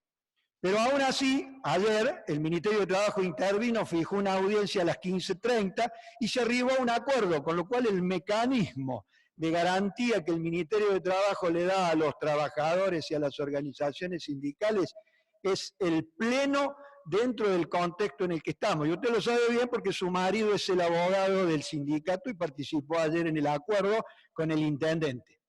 Pero aún así, ayer el Ministerio de Trabajo intervino, fijó una audiencia a las 15:30 y se arribó a un acuerdo, con lo cual el mecanismo de garantía que el Ministerio de Trabajo le da a los trabajadores y a las organizaciones sindicales es el pleno dentro del contexto en el que estamos. Y usted lo sabe bien porque su marido es el abogado del sindicato y participó ayer en el acuerdo con el intendente.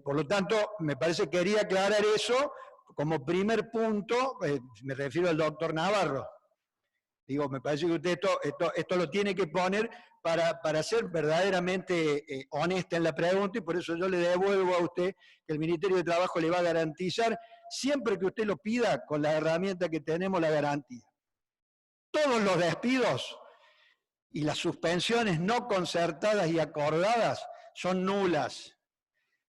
Por lo tanto, me parece que quería aclarar eso. Como primer punto, me refiero al doctor Navarro. Digo, me parece que usted esto lo tiene que poner para ser verdaderamente honesta en la pregunta, y por eso yo le devuelvo a usted que el Ministerio de Trabajo le va a garantizar, siempre que usted lo pida, con la herramienta que tenemos, la garantía. Todos los despidos y las suspensiones no concertadas y acordadas son nulas,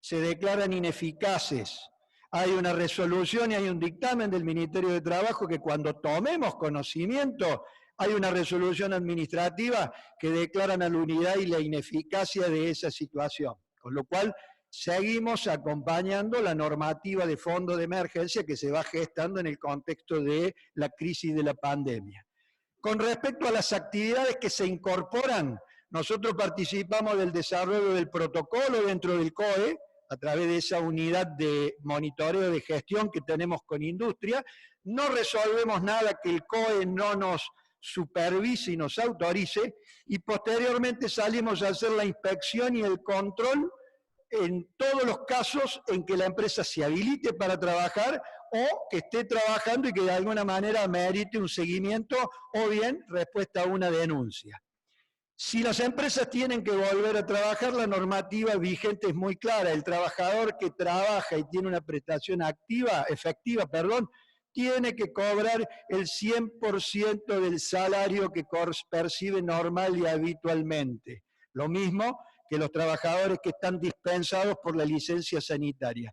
se declaran ineficaces. Hay una resolución y hay un dictamen del Ministerio de Trabajo que cuando tomemos conocimiento, hay una resolución administrativa que declara la nulidad y la ineficacia de esa situación. Con lo cual, seguimos acompañando la normativa de fondo de emergencia que se va gestando en el contexto de la crisis de la pandemia. Con respecto a las actividades que se incorporan, nosotros participamos del desarrollo del protocolo dentro del COE, a través de esa unidad de monitoreo de gestión que tenemos con industria. No resolvemos nada que el COE no nos supervise y nos autorice, y posteriormente salimos a hacer la inspección y el control en todos los casos en que la empresa se habilite para trabajar o que esté trabajando y que de alguna manera merite un seguimiento o bien respuesta a una denuncia. Si las empresas tienen que volver a trabajar, la normativa vigente es muy clara. El trabajador que trabaja y tiene una prestación efectiva, tiene que cobrar el 100% del salario que percibe normal y habitualmente. Lo mismo que los trabajadores que están dispensados por la licencia sanitaria.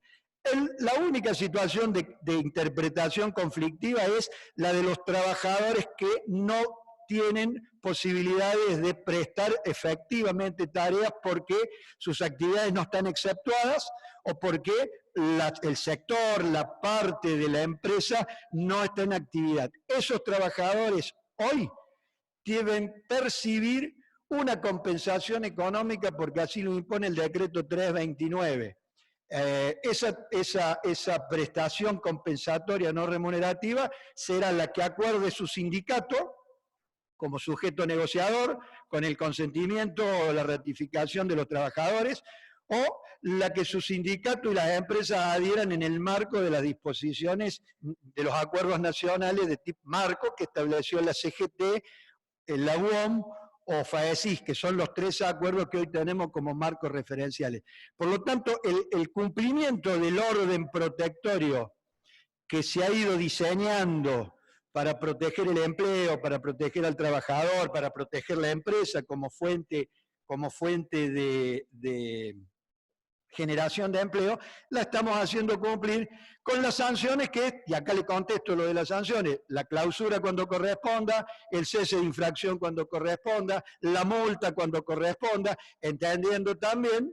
La única situación de interpretación conflictiva es la de los trabajadores que no tienen posibilidades de prestar efectivamente tareas porque sus actividades no están exceptuadas o porque el sector, la parte de la empresa no está en actividad. Esos trabajadores hoy deben percibir una compensación económica porque así lo impone el decreto 329. Esa prestación compensatoria no remunerativa será la que acuerde su sindicato como sujeto negociador, con el consentimiento o la ratificación de los trabajadores, o la que su sindicato y las empresas adhieran en el marco de las disposiciones de los acuerdos nacionales de tipo marco que estableció la CGT la UOM o FAESIS, que son los 3 acuerdos que hoy tenemos como marcos referenciales. Por lo tanto, el cumplimiento del orden protectorio que se ha ido diseñando para proteger el empleo, para proteger al trabajador, para proteger la empresa como fuente de generación de empleo, la estamos haciendo cumplir con las sanciones y acá le contesto lo de las sanciones, la clausura cuando corresponda, el cese de infracción cuando corresponda, la multa cuando corresponda, entendiendo también,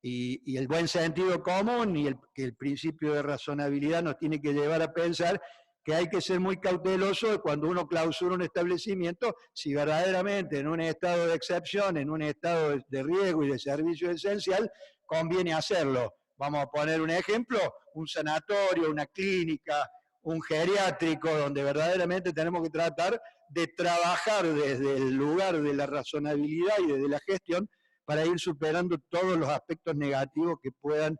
y el buen sentido común y que el principio de razonabilidad nos tiene que llevar a pensar que hay que ser muy cauteloso cuando uno clausura un establecimiento, si verdaderamente en un estado de excepción, en un estado de riesgo y de servicio esencial, conviene hacerlo. Vamos a poner un ejemplo, un sanatorio, una clínica, un geriátrico, donde verdaderamente tenemos que tratar de trabajar desde el lugar de la razonabilidad y desde la gestión para ir superando todos los aspectos negativos que puedan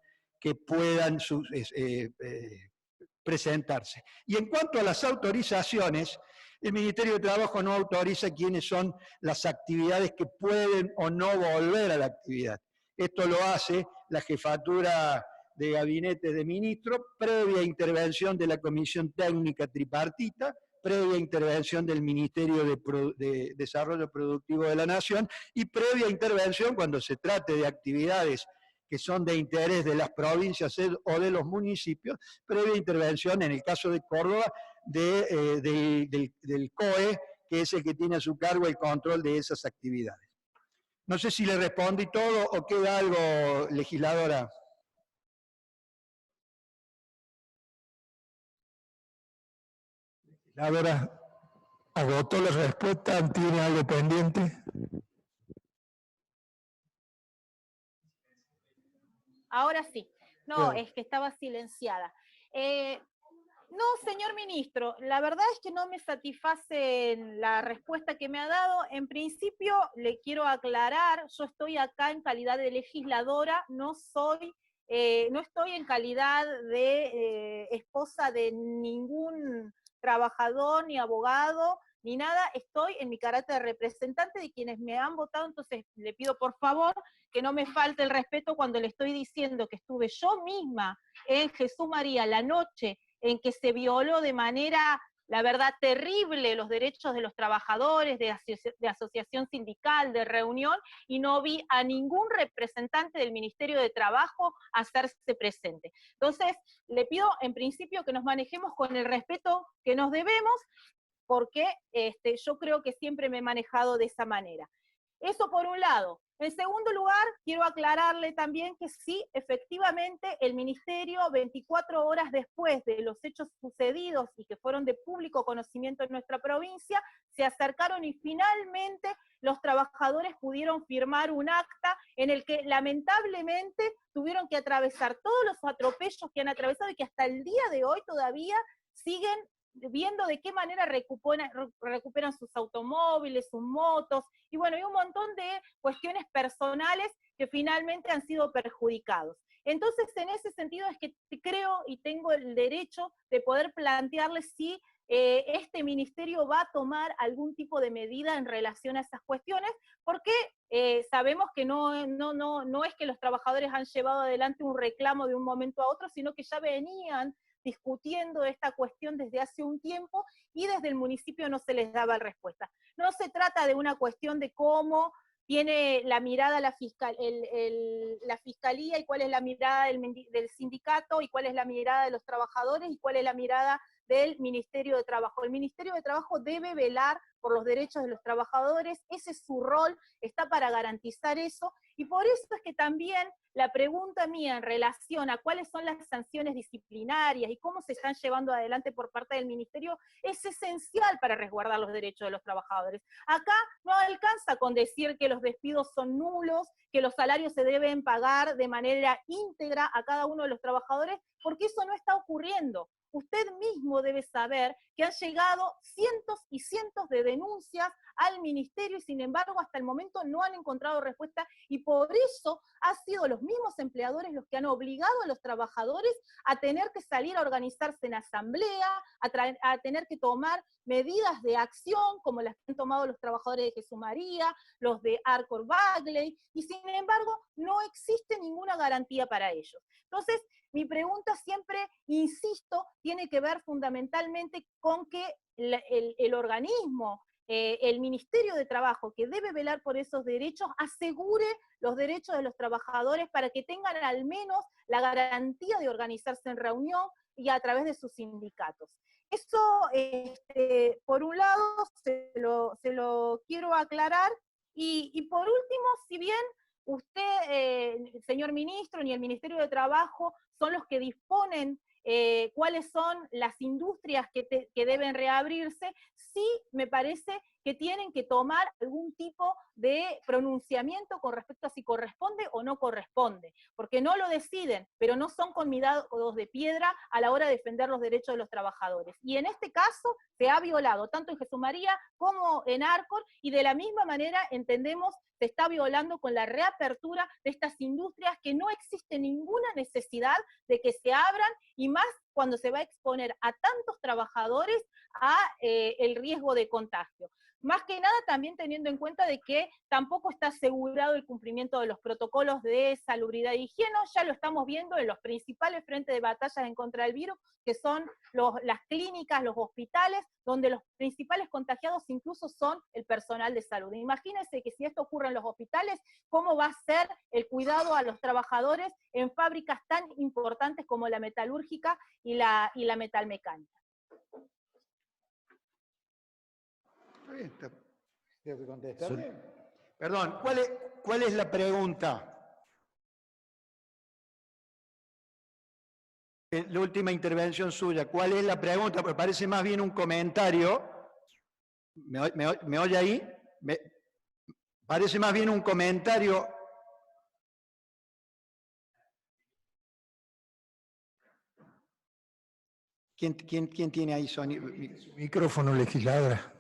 presentarse. Y en cuanto a las autorizaciones, el Ministerio de Trabajo no autoriza quiénes son las actividades que pueden o no volver a la actividad. Esto lo hace la Jefatura de Gabinete de Ministros, previa intervención de la Comisión Técnica Tripartita, previa intervención del Ministerio de Desarrollo Productivo de la Nación y previa intervención cuando se trate de actividades que son de interés de las provincias o de los municipios, previa intervención, en el caso de Córdoba, del COE, que es el que tiene a su cargo el control de esas actividades. No sé si le respondí todo o queda algo, legisladora. Legisladora, ¿agotó la respuesta? ¿Tiene algo pendiente? Ahora sí. No, es que estaba silenciada. No, señor ministro, la verdad es que no me satisface la respuesta que me ha dado. En principio, le quiero aclarar, yo estoy acá en calidad de legisladora, no estoy en calidad de esposa de ningún trabajador ni abogado, ni nada, estoy en mi carácter de representante de quienes me han votado, entonces le pido por favor que no me falte el respeto cuando le estoy diciendo que estuve yo misma en Jesús María la noche en que se violó de manera, la verdad, terrible los derechos de los trabajadores, de asociación sindical, de reunión, y no vi a ningún representante del Ministerio de Trabajo hacerse presente. Entonces, le pido en principio que nos manejemos con el respeto que nos debemos, porque yo creo que siempre me he manejado de esa manera. Eso por un lado. En segundo lugar, quiero aclararle también que sí, efectivamente, el Ministerio, 24 horas después de los hechos sucedidos y que fueron de público conocimiento en nuestra provincia, se acercaron y finalmente los trabajadores pudieron firmar un acta en el que lamentablemente tuvieron que atravesar todos los atropellos que han atravesado y que hasta el día de hoy todavía siguen viendo de qué manera recuperan sus automóviles, sus motos, y bueno, hay un montón de cuestiones personales que finalmente han sido perjudicados. Entonces, en ese sentido es que creo y tengo el derecho de poder plantearles si este ministerio va a tomar algún tipo de medida en relación a esas cuestiones, porque sabemos que no es que los trabajadores han llevado adelante un reclamo de un momento a otro, sino que ya venían discutiendo esta cuestión desde hace un tiempo y desde el municipio no se les daba respuesta. No se trata de una cuestión de cómo tiene la mirada la fiscalía y cuál es la mirada del sindicato y cuál es la mirada de los trabajadores y cuál es la mirada del Ministerio de Trabajo. El Ministerio de Trabajo debe velar por los derechos de los trabajadores, ese es su rol, está para garantizar eso, y por eso es que también la pregunta mía en relación a cuáles son las sanciones disciplinarias y cómo se están llevando adelante por parte del Ministerio es esencial para resguardar los derechos de los trabajadores. Acá no alcanza con decir que los despidos son nulos, que los salarios se deben pagar de manera íntegra a cada uno de los trabajadores, porque eso no está ocurriendo. usted mismo debe saber que han llegado cientos y cientos de denuncias al ministerio y sin embargo hasta el momento no han encontrado respuesta y por eso han sido los mismos empleadores los que han obligado a los trabajadores a tener que salir a organizarse en asamblea, a tener que tomar medidas de acción como las que han tomado los trabajadores de Jesús María, los de Arcor Bagley, y sin embargo no existe ninguna garantía para ellos. Entonces, mi pregunta siempre, insisto, tiene que ver fundamentalmente con que el organismo, el Ministerio de Trabajo, que debe velar por esos derechos, asegure los derechos de los trabajadores para que tengan al menos la garantía de organizarse en reunión y a través de sus sindicatos. Eso, por un lado, se lo quiero aclarar, y por último, si bien usted, señor ministro, ni el Ministerio de Trabajo son los que disponen cuáles son las industrias que deben reabrirse, sí me parece que tienen que tomar algún tipo de pronunciamiento con respecto a si corresponde o no corresponde, porque no lo deciden, pero no son convidados de piedra a la hora de defender los derechos de los trabajadores. Y en este caso se ha violado, tanto en Jesús María como en Arcor, y de la misma manera entendemos se está violando con la reapertura de estas industrias que no existe ninguna necesidad de que se abran, y más cuando se va a exponer a tantos trabajadores a el riesgo de contagio. Más que nada también teniendo en cuenta de que tampoco está asegurado el cumplimiento de los protocolos de salubridad e higiene, ya lo estamos viendo en los principales frentes de batallas en contra del virus, que son las clínicas, los hospitales, donde los principales contagiados incluso son el personal de salud. Imagínense que si esto ocurre en los hospitales, ¿cómo va a ser el cuidado a los trabajadores en fábricas tan importantes como la metalúrgica y la metalmecánica? ¿Tengo que contestarle? Perdón, ¿cuál es la pregunta? La última intervención suya, ¿cuál es la pregunta? Porque parece más bien un comentario. ¿Me oye ahí? Parece más bien un comentario. ¿Quién tiene ahí sonido? Micrófono, legisladora.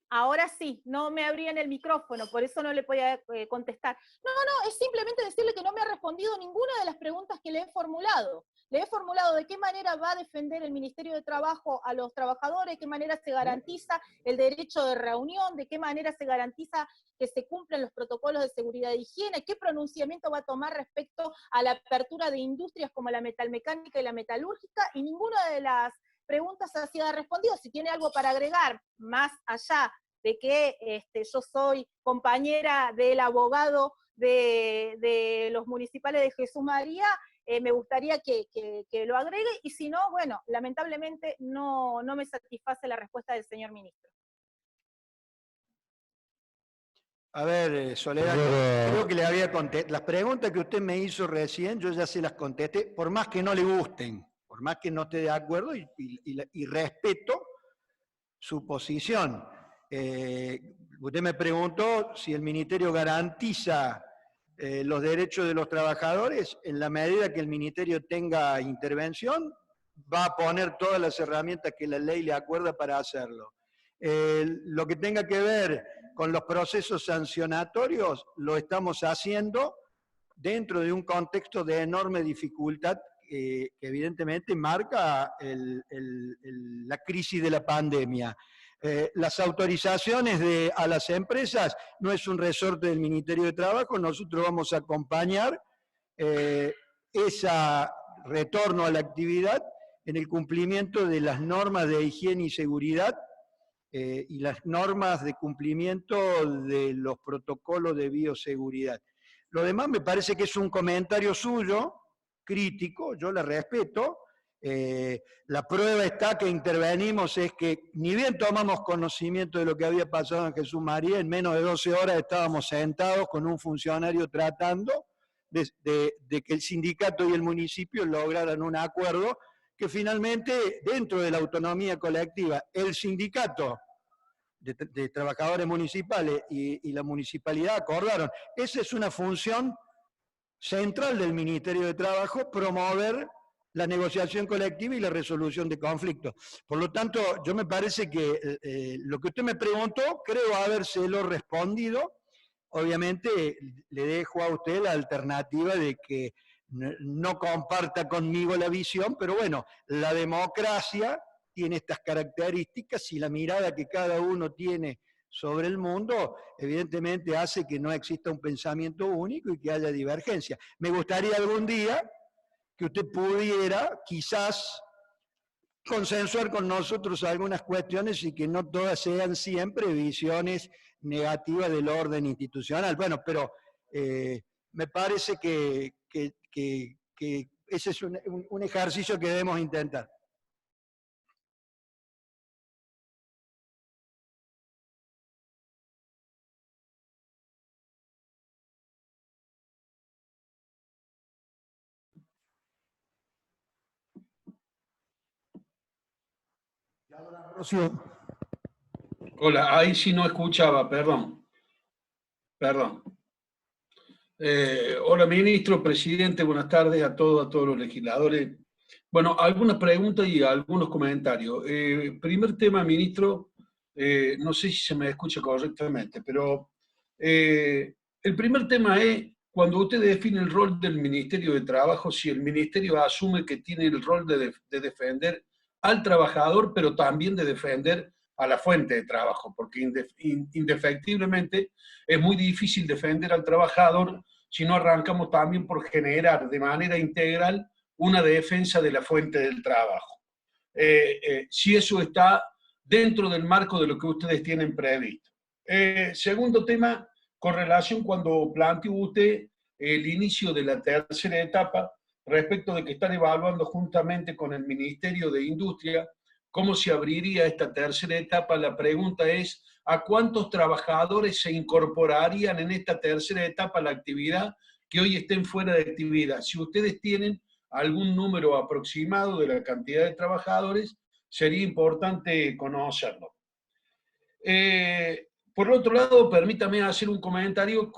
Ahora sí, no me abrían el micrófono, por eso no le podía contestar. No, es simplemente decirle que no me ha respondido ninguna de las preguntas que le he formulado. Le he formulado de qué manera va a defender el Ministerio de Trabajo a los trabajadores, de qué manera se garantiza el derecho de reunión, de qué manera se garantiza que se cumplen los protocolos de seguridad e higiene, qué pronunciamiento va a tomar respecto a la apertura de industrias como la metalmecánica y la metalúrgica, y ninguna de las preguntas ha sido respondida. Si tiene algo para agregar, más allá de que yo soy compañera del abogado de los municipales de Jesús María, me gustaría que lo agregue, y si no, bueno, lamentablemente no me satisface la respuesta del señor ministro. A ver, Soledad, creo que le había contestado. Las preguntas que usted me hizo recién, yo ya se las contesté, por más que no le gusten, por más que no esté de acuerdo, y respeto su posición. Usted me preguntó si el Ministerio garantiza los derechos de los trabajadores. En la medida que el Ministerio tenga intervención, va a poner todas las herramientas que la ley le acuerda para hacerlo. Lo que tenga que ver con los procesos sancionatorios, lo estamos haciendo dentro de un contexto de enorme dificultad que evidentemente marca la crisis de la pandemia. Las autorizaciones a las empresas no es un resorte del Ministerio de Trabajo, nosotros vamos a acompañar ese retorno a la actividad en el cumplimiento de las normas de higiene y seguridad y las normas de cumplimiento de los protocolos de bioseguridad. Lo demás me parece que es un comentario suyo, crítico, yo la respeto. La prueba está que intervenimos, es que ni bien tomamos conocimiento de lo que había pasado en Jesús María, en menos de 12 horas estábamos sentados con un funcionario tratando de que el sindicato y el municipio lograran un acuerdo que finalmente, dentro de la autonomía colectiva, el sindicato de trabajadores municipales y la municipalidad acordaron. Esa es una función central del Ministerio de Trabajo, promover la negociación colectiva y la resolución de conflictos. Por lo tanto, yo me parece que lo que usted me preguntó, creo habérselo respondido. Obviamente le dejo a usted la alternativa de que no comparta conmigo la visión, pero bueno, la democracia tiene estas características y la mirada que cada uno tiene sobre el mundo, evidentemente hace que no exista un pensamiento único y que haya divergencia. Me gustaría algún día que usted pudiera quizás consensuar con nosotros algunas cuestiones y que no todas sean siempre visiones negativas del orden institucional. Bueno, pero me parece que ese es un ejercicio que debemos intentar. Hola, ahí sí no escuchaba, perdón. Perdón. Hola, ministro, presidente, buenas tardes a todos los legisladores. Bueno, algunas preguntas y algunos comentarios. Primer tema, ministro, no sé si se me escucha correctamente, pero el primer tema es cuando usted define el rol del Ministerio de Trabajo, si el Ministerio asume que tiene el rol de defender al trabajador, pero también de defender a la fuente de trabajo, porque indefectiblemente es muy difícil defender al trabajador si no arrancamos también por generar de manera integral una defensa de la fuente del trabajo. Si eso está dentro del marco de lo que ustedes tienen previsto. Segundo tema, con relación cuando planteó usted el inicio de la tercera etapa, respecto de que están evaluando juntamente con el Ministerio de Industria cómo se abriría esta tercera etapa, la pregunta es, ¿a cuántos trabajadores se incorporarían en esta tercera etapa a la actividad que hoy estén fuera de actividad? Si ustedes tienen algún número aproximado de la cantidad de trabajadores, sería importante conocerlo. Por otro lado, permítame hacer un comentario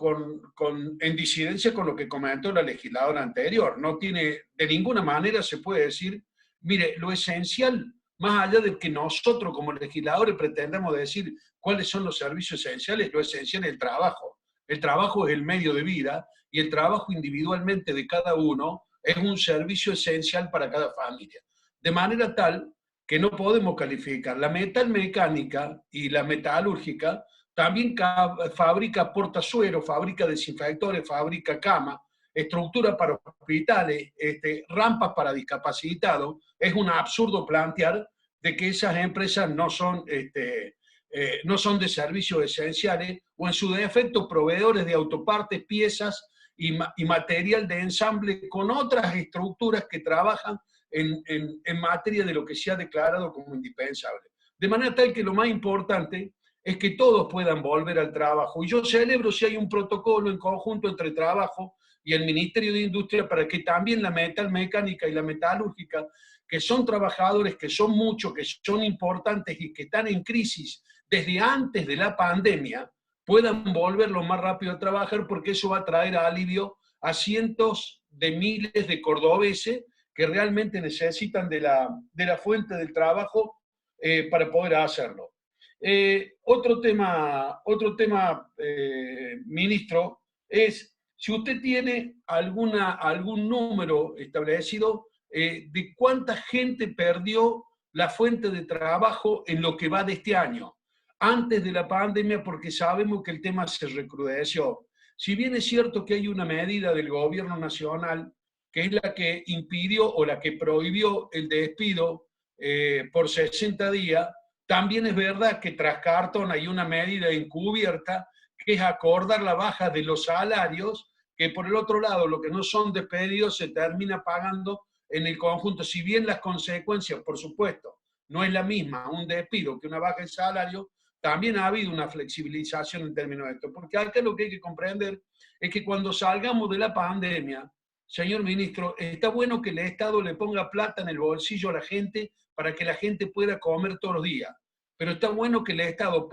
en disidencia con lo que comentó la legisladora anterior. No tiene, de ninguna manera se puede decir, mire, lo esencial, más allá de que nosotros como legisladores pretendamos decir cuáles son los servicios esenciales, lo esencial es el trabajo. El trabajo es el medio de vida y el trabajo individualmente de cada uno es un servicio esencial para cada familia. De manera tal que no podemos calificar. La metalmecánica y la metalúrgica también fabrica portazueros, fabrica desinfectores, fabrica cama, estructura para hospitales, rampas para discapacitados. Es un absurdo plantear de que esas empresas no son de servicios esenciales o en su defecto proveedores de autopartes, piezas y material de ensamble con otras estructuras que trabajan en materia de lo que se ha declarado como indispensable. De manera tal que lo más importante es que todos puedan volver al trabajo. Y yo celebro si hay un protocolo en conjunto entre trabajo y el Ministerio de Industria para que también la metalmecánica y la metalúrgica, que son trabajadores, que son muchos, que son importantes y que están en crisis desde antes de la pandemia, puedan volver lo más rápido a trabajar, porque eso va a traer alivio a cientos de miles de cordobeses que realmente necesitan de la fuente del trabajo para poder hacerlo. Otro tema, ministro, es si usted tiene algún número establecido de cuánta gente perdió la fuente de trabajo en lo que va de este año, antes de la pandemia, porque sabemos que el tema se recrudeció. Si bien es cierto que hay una medida del gobierno nacional que es la que impidió o la que prohibió el despido por 60 días, también es verdad que tras Cartón hay una medida encubierta que es acordar la baja de los salarios, que por el otro lado, lo que no son despedidos se termina pagando en el conjunto. Si bien las consecuencias, por supuesto, no es la misma un despido que una baja de salario, también ha habido una flexibilización en términos de esto. Porque acá lo que hay que comprender es que cuando salgamos de la pandemia, señor ministro, está bueno que el Estado le ponga plata en el bolsillo a la gente para que la gente pueda comer todos los días. Pero está bueno que el Estado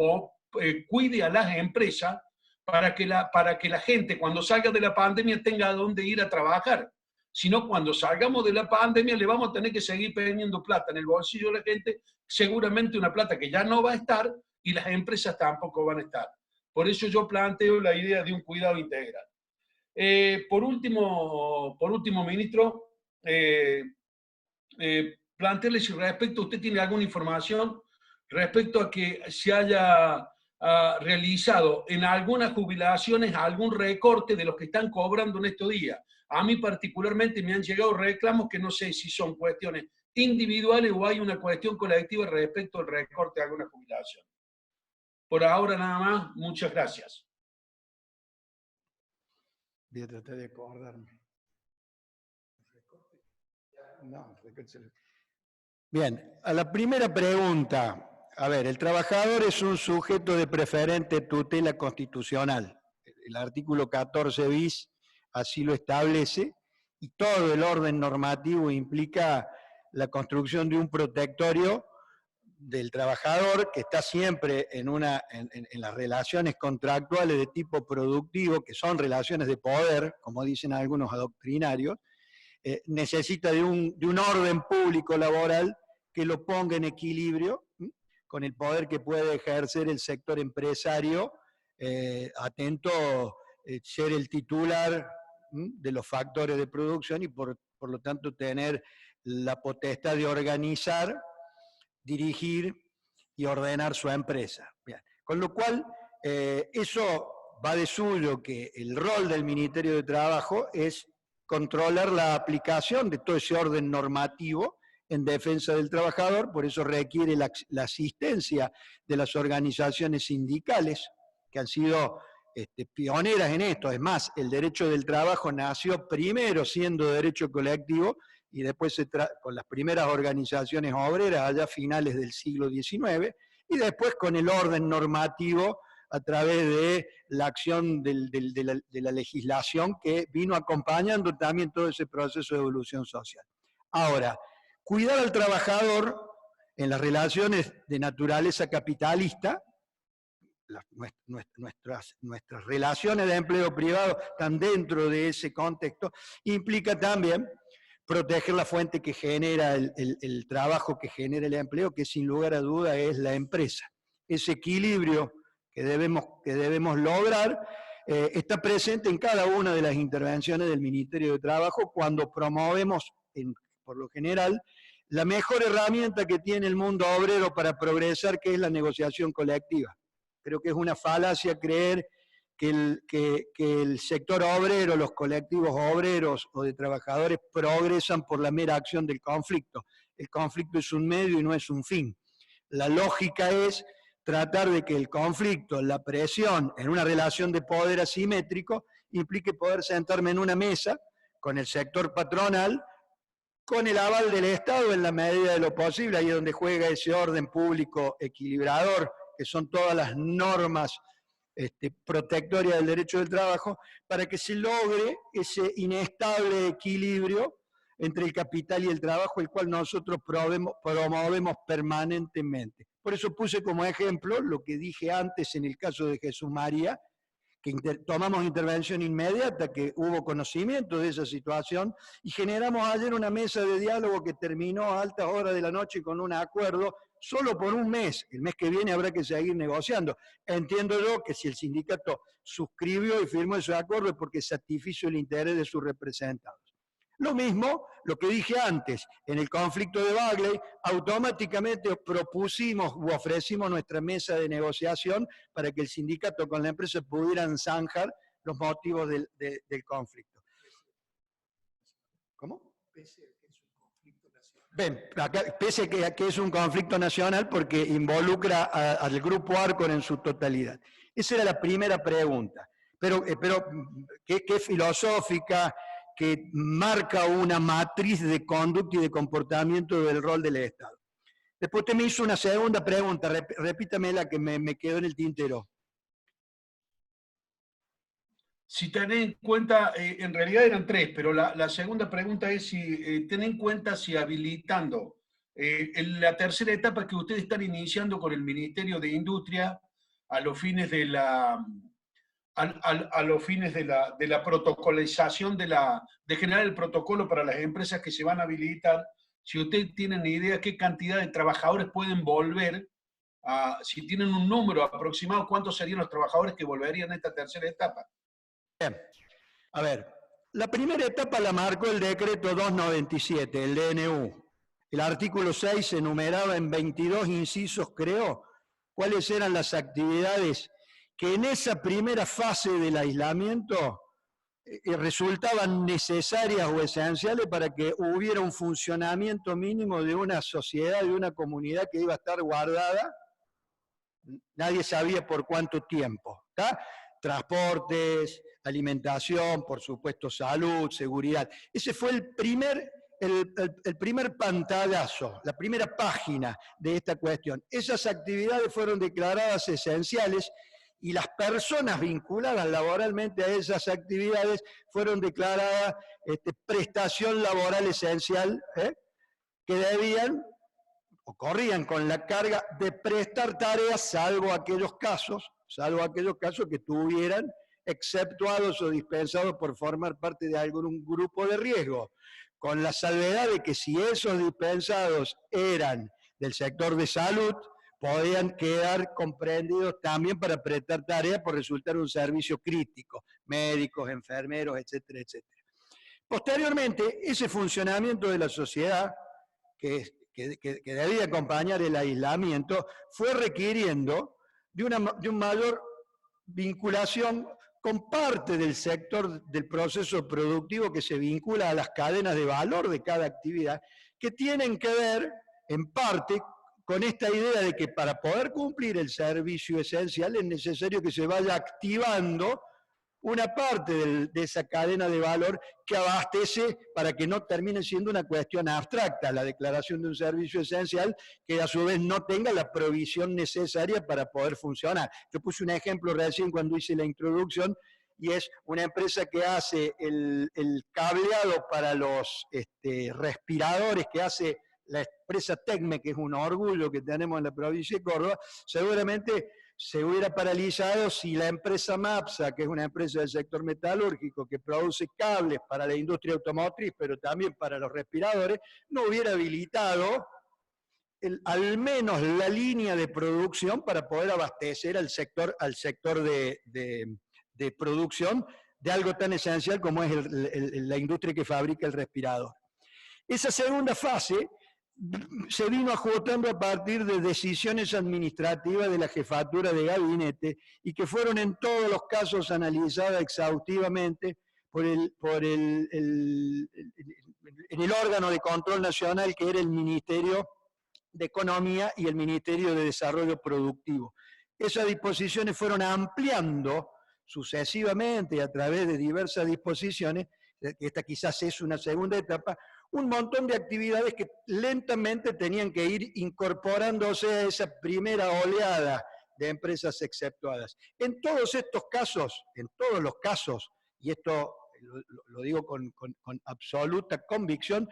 cuide a las empresas para que la gente, cuando salga de la pandemia, tenga a dónde ir a trabajar. sino cuando salgamos de la pandemia le vamos a tener que seguir poniendo plata en el bolsillo de la gente, seguramente una plata que ya no va a estar y las empresas tampoco van a estar. Por eso yo planteo la idea de un cuidado integral. Por último, ministro, plantearle si respecto, usted tiene alguna información respecto a que se haya realizado en algunas jubilaciones algún recorte de los que están cobrando en estos días. A mí particularmente me han llegado reclamos que no sé si son cuestiones individuales o hay una cuestión colectiva respecto al recorte de alguna jubilación. Por ahora nada más, muchas gracias. Voy a tratar de acordarme. No, bien, a la primera pregunta. A ver, el trabajador es un sujeto de preferente tutela constitucional. El artículo 14 bis así lo establece y todo el orden normativo implica la construcción de un protectorio del trabajador que está siempre en las relaciones contractuales de tipo productivo, que son relaciones de poder, como dicen algunos adoctrinarios, necesita de un orden público laboral que lo ponga en equilibrio con el poder que puede ejercer el sector empresario, atento ser el titular de los factores de producción y por lo tanto tener la potestad de organizar, dirigir y ordenar su empresa. Bien. Con lo cual, eso va de suyo que el rol del Ministerio de Trabajo es controlar la aplicación de todo ese orden normativo en defensa del trabajador, por eso requiere la asistencia de las organizaciones sindicales, que han sido pioneras en esto. Es más, el derecho del trabajo nació primero siendo derecho colectivo, y después con las primeras organizaciones obreras allá a finales del siglo XIX, y después con el orden normativo a través de la acción de la legislación que vino acompañando también todo ese proceso de evolución social. Ahora, cuidar al trabajador en las relaciones de naturaleza capitalista, nuestras relaciones de empleo privado están dentro de ese contexto, implica también proteger la fuente que genera el trabajo, que genera el empleo, que sin lugar a duda es la empresa. Ese equilibrio que debemos lograr está presente en cada una de las intervenciones del Ministerio de Trabajo cuando promovemos, por lo general, la mejor herramienta que tiene el mundo obrero para progresar, que es la negociación colectiva. Creo que es una falacia creer que el sector obrero, los colectivos obreros o de trabajadores progresan por la mera acción del conflicto. El conflicto es un medio y no es un fin. La lógica es tratar de que el conflicto, la presión en una relación de poder asimétrico, implique poder sentarme en una mesa con el sector patronal, con el aval del Estado en la medida de lo posible, ahí es donde juega ese orden público equilibrador, que son todas las normas protectoria del derecho del trabajo, para que se logre ese inestable equilibrio entre el capital y el trabajo, el cual nosotros promovemos permanentemente. Por eso puse como ejemplo lo que dije antes en el caso de Jesús María, que tomamos intervención inmediata, que hubo conocimiento de esa situación, y generamos ayer una mesa de diálogo que terminó a altas horas de la noche con un acuerdo solo por un mes. El mes que viene habrá que seguir negociando. Entiendo yo que si el sindicato suscribió y firmó ese acuerdo es porque satisfizo el interés de sus representados. Lo mismo, lo que dije antes, en el conflicto de Bagley, automáticamente propusimos u ofrecimos nuestra mesa de negociación para que el sindicato con la empresa pudieran zanjar los motivos del conflicto. ¿Cómo? Ven, pese a que es un conflicto nacional porque involucra al Grupo Arcor en su totalidad. Esa era la primera pregunta, pero que filosófica, que marca una matriz de conducta y de comportamiento del rol del Estado. Después usted me hizo una segunda pregunta, repítame la que me quedó en el tintero. Si tenés en cuenta, en realidad eran tres, pero la segunda pregunta es si tenés en cuenta si habilitando en la tercera etapa que ustedes están iniciando con el Ministerio de Industria a los fines de a los fines de la protocolización, de generar el protocolo para las empresas que se van a habilitar. Si ustedes tienen idea qué cantidad de trabajadores pueden volver, si tienen un número aproximado, ¿cuántos serían los trabajadores que volverían a esta tercera etapa? Bien. A ver, la primera etapa la marcó el decreto 297, el DNU. El artículo 6 enumeraba en 22 incisos, creo, cuáles eran las actividades que en esa primera fase del aislamiento resultaban necesarias o esenciales para que hubiera un funcionamiento mínimo de una sociedad, de una comunidad que iba a estar guardada. Nadie sabía por cuánto tiempo. ¿Está? Transportes, alimentación, por supuesto salud, seguridad. Ese fue el primer pantallazo, la primera página de esta cuestión. Esas actividades fueron declaradas esenciales y las personas vinculadas laboralmente a esas actividades fueron declaradas prestación laboral esencial, que debían o corrían con la carga de prestar tareas, salvo aquellos casos que tuvieran exceptuados o dispensados por formar parte de algún grupo de riesgo, con la salvedad de que si esos dispensados eran del sector de salud, podían quedar comprendidos también para prestar tareas por resultar un servicio crítico, médicos, enfermeros, etcétera, etcétera. Posteriormente, ese funcionamiento de la sociedad, que debía acompañar el aislamiento, fue requiriendo de una mayor vinculación con parte del sector del proceso productivo que se vincula a las cadenas de valor de cada actividad, que tienen que ver, en parte, con esta idea de que para poder cumplir el servicio esencial es necesario que se vaya activando una parte de esa cadena de valor que abastece para que no termine siendo una cuestión abstracta, la declaración de un servicio esencial que a su vez no tenga la provisión necesaria para poder funcionar. Yo puse un ejemplo recién cuando hice la introducción, y es una empresa que hace el cableado para los respiradores, que hace la empresa Tecme, que es un orgullo que tenemos en la provincia de Córdoba. Seguramente se hubiera paralizado si la empresa MAPSA, que es una empresa del sector metalúrgico que produce cables para la industria automotriz, pero también para los respiradores, no hubiera habilitado al menos la línea de producción para poder abastecer al sector de producción de algo tan esencial como es la industria que fabrica el respirador. Esa segunda fase se vino ajustando a partir de decisiones administrativas de la jefatura de gabinete y que fueron en todos los casos analizadas exhaustivamente en el órgano de control nacional, que era el Ministerio de Economía y el Ministerio de Desarrollo Productivo. Esas disposiciones fueron ampliando sucesivamente a través de diversas disposiciones, esta quizás es una segunda etapa, un montón de actividades que lentamente tenían que ir incorporándose a esa primera oleada de empresas exceptuadas. En todos estos casos, en todos los casos, y esto lo digo con absoluta convicción,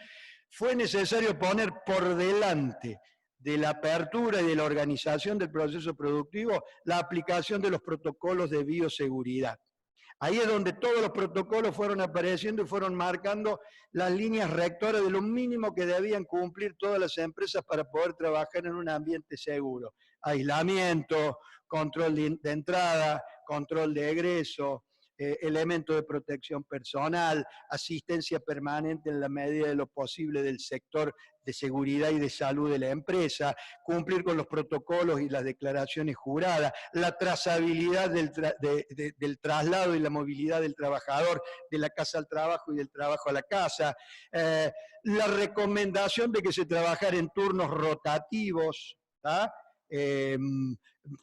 fue necesario poner por delante de la apertura y de la organización del proceso productivo la aplicación de los protocolos de bioseguridad. Ahí es donde todos los protocolos fueron apareciendo y fueron marcando las líneas rectoras de lo mínimo que debían cumplir todas las empresas para poder trabajar en un ambiente seguro. Aislamiento, control de entrada, control de egreso, elementos de protección personal, asistencia permanente en la medida de lo posible del sector de seguridad y de salud de la empresa, cumplir con los protocolos y las declaraciones juradas, la trazabilidad del traslado y la movilidad del trabajador de la casa al trabajo y del trabajo a la casa, la recomendación de que se trabajara en turnos rotativos,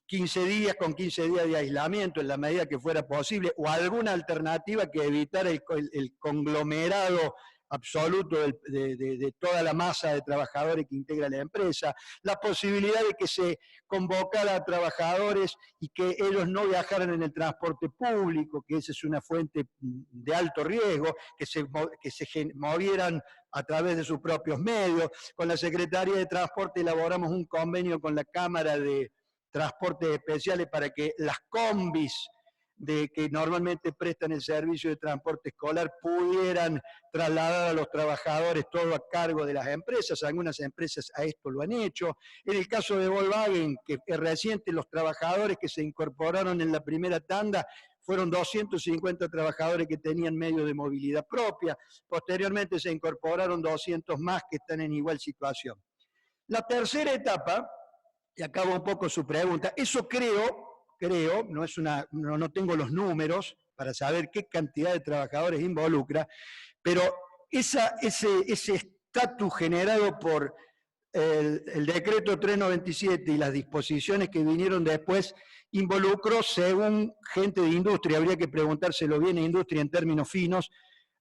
15 días con 15 días de aislamiento en la medida que fuera posible, o alguna alternativa que evitara el conglomerado absoluto de toda la masa de trabajadores que integra la empresa, la posibilidad de que se convocara a trabajadores y que ellos no viajaran en el transporte público, que esa es una fuente de alto riesgo, que se movieran a través de sus propios medios. Con la Secretaría de Transporte elaboramos un convenio con la Cámara de Transportes Especiales para que las combis de que normalmente prestan el servicio de transporte escolar pudieran trasladar a los trabajadores todo a cargo de las empresas. Algunas empresas a esto lo han hecho. En el caso de Volkswagen, que es reciente, los trabajadores que se incorporaron en la primera tanda fueron 250 trabajadores que tenían medio de movilidad propia. Posteriormente se incorporaron 200 más que están en igual situación. La tercera etapa, y acabo un poco su pregunta, eso creo, no tengo los números para saber qué cantidad de trabajadores involucra, pero ese estatus generado por el decreto 397 y las disposiciones que vinieron después involucró, según gente de industria, habría que preguntárselo bien a industria en términos finos,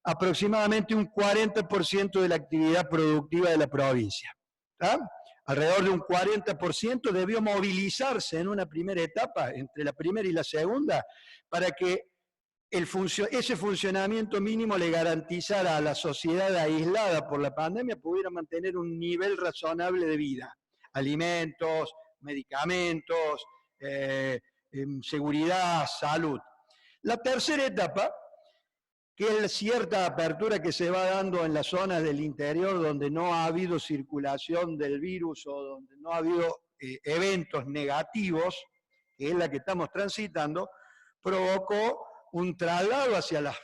aproximadamente un 40% de la actividad productiva de la provincia. ¿Tá? Alrededor de un 40% debió movilizarse en una primera etapa, entre la primera y la segunda, para que ese funcionamiento mínimo le garantizara a la sociedad aislada por la pandemia pudiera mantener un nivel razonable de vida. Alimentos, medicamentos, seguridad, salud. La tercera etapa, que es cierta apertura que se va dando en las zonas del interior donde no ha habido circulación del virus o donde no ha habido eventos negativos, que es la que estamos transitando, provocó un traslado hacia los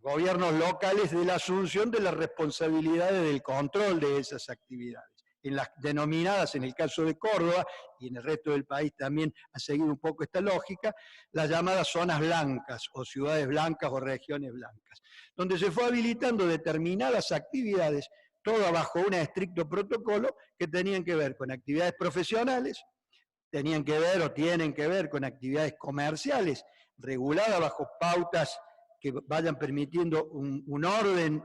gobiernos locales de la asunción de las responsabilidades del control de esas actividades. En las denominadas, en el caso de Córdoba, y en el resto del país también ha seguido un poco esta lógica, las llamadas zonas blancas, o ciudades blancas, o regiones blancas, donde se fue habilitando determinadas actividades, todo bajo un estricto protocolo, que tenían que ver con actividades profesionales, tenían que ver o tienen que ver con actividades comerciales, reguladas bajo pautas que vayan permitiendo un orden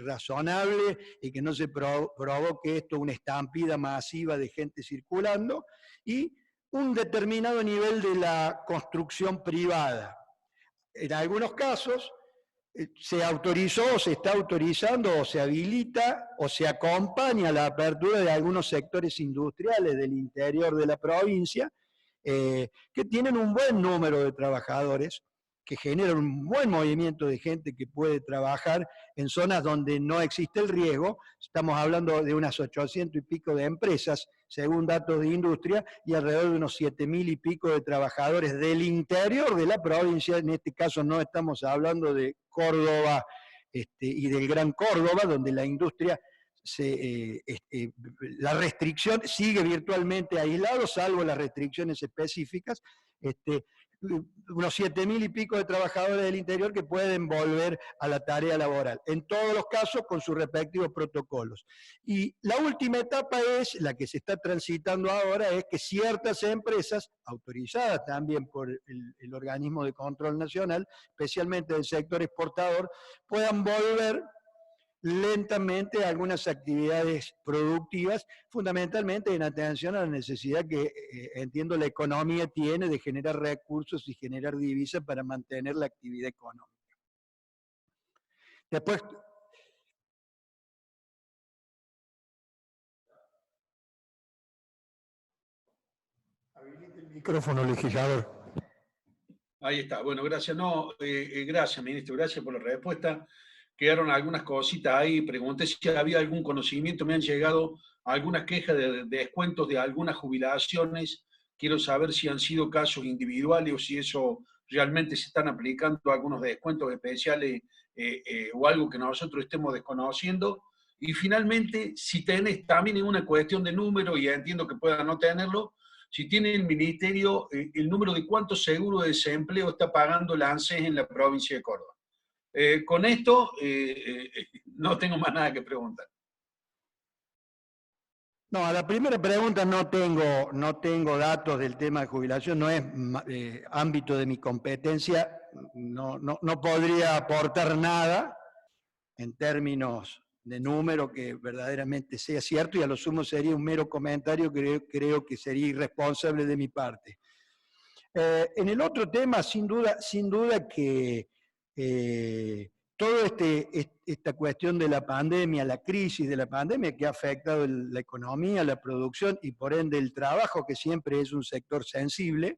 razonable y que no se provoque esto una estampida masiva de gente circulando, y un determinado nivel de la construcción privada. En algunos casos se autorizó, o se está autorizando, o se habilita, o se acompaña la apertura de algunos sectores industriales del interior de la provincia, que tienen un buen número de trabajadores, que generan un buen movimiento de gente que puede trabajar en zonas donde no existe el riesgo. Estamos hablando de unas 800 y pico de empresas, según datos de industria, y alrededor de unos 7.000 y pico de trabajadores del interior de la provincia. En este caso no estamos hablando de Córdoba y del Gran Córdoba, donde la industria, la restricción sigue virtualmente aislado, salvo las restricciones específicas, unos 7.000 y pico de trabajadores del interior que pueden volver a la tarea laboral, en todos los casos con sus respectivos protocolos. Y la última etapa es, la que se está transitando ahora, es que ciertas empresas, autorizadas también por el organismo de control nacional, especialmente del sector exportador, puedan volver lentamente a algunas actividades productivas, fundamentalmente en atención a la necesidad que, entiendo, la economía tiene de generar recursos y generar divisas para mantener la actividad económica. Después, habilite el micrófono, legislador. Ahí está. Bueno, gracias. No, gracias, ministro. Gracias por la respuesta. Quedaron algunas cositas ahí. Pregunté si había algún conocimiento. Me han llegado algunas quejas de descuentos de algunas jubilaciones. Quiero saber si han sido casos individuales o si eso realmente se están aplicando algunos descuentos especiales o algo que nosotros estemos desconociendo. Y finalmente, si tenés también una cuestión de número, y entiendo que pueda no tenerlo, si tiene el ministerio el número de cuántos seguros de desempleo está pagando la ANSES en la provincia de Córdoba. Con esto no tengo más nada que preguntar. No, a la primera pregunta no tengo datos del tema de jubilación, no es ámbito de mi competencia, no podría aportar nada en términos de número que verdaderamente sea cierto, y a lo sumo sería un mero comentario que creo que sería irresponsable de mi parte. En el otro tema, sin duda que toda esta cuestión de la pandemia, la crisis de la pandemia que ha afectado la economía, la producción y por ende el trabajo, que siempre es un sector sensible,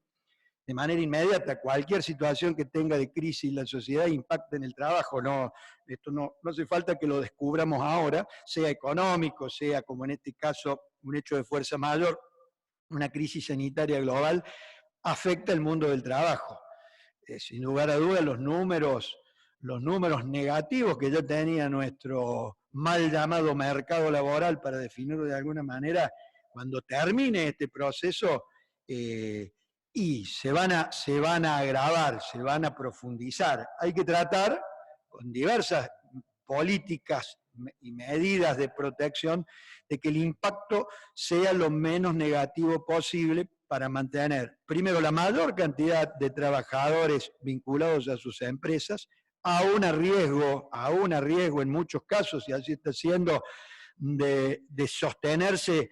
de manera inmediata. Cualquier situación que tenga de crisis en la sociedad impacta en el trabajo. Esto no hace falta que lo descubramos ahora, sea económico, sea como en este caso un hecho de fuerza mayor, una crisis sanitaria global, afecta el mundo del trabajo. Sin lugar a dudas, los números negativos que ya tenía nuestro mal llamado mercado laboral, para definirlo de alguna manera, cuando termine este proceso, y se van a agravar, se van a profundizar. Hay que tratar con diversas políticas y medidas de protección de que el impacto sea lo menos negativo posible para mantener, primero, la mayor cantidad de trabajadores vinculados a sus empresas, aún a riesgo en muchos casos, y así está siendo, de sostenerse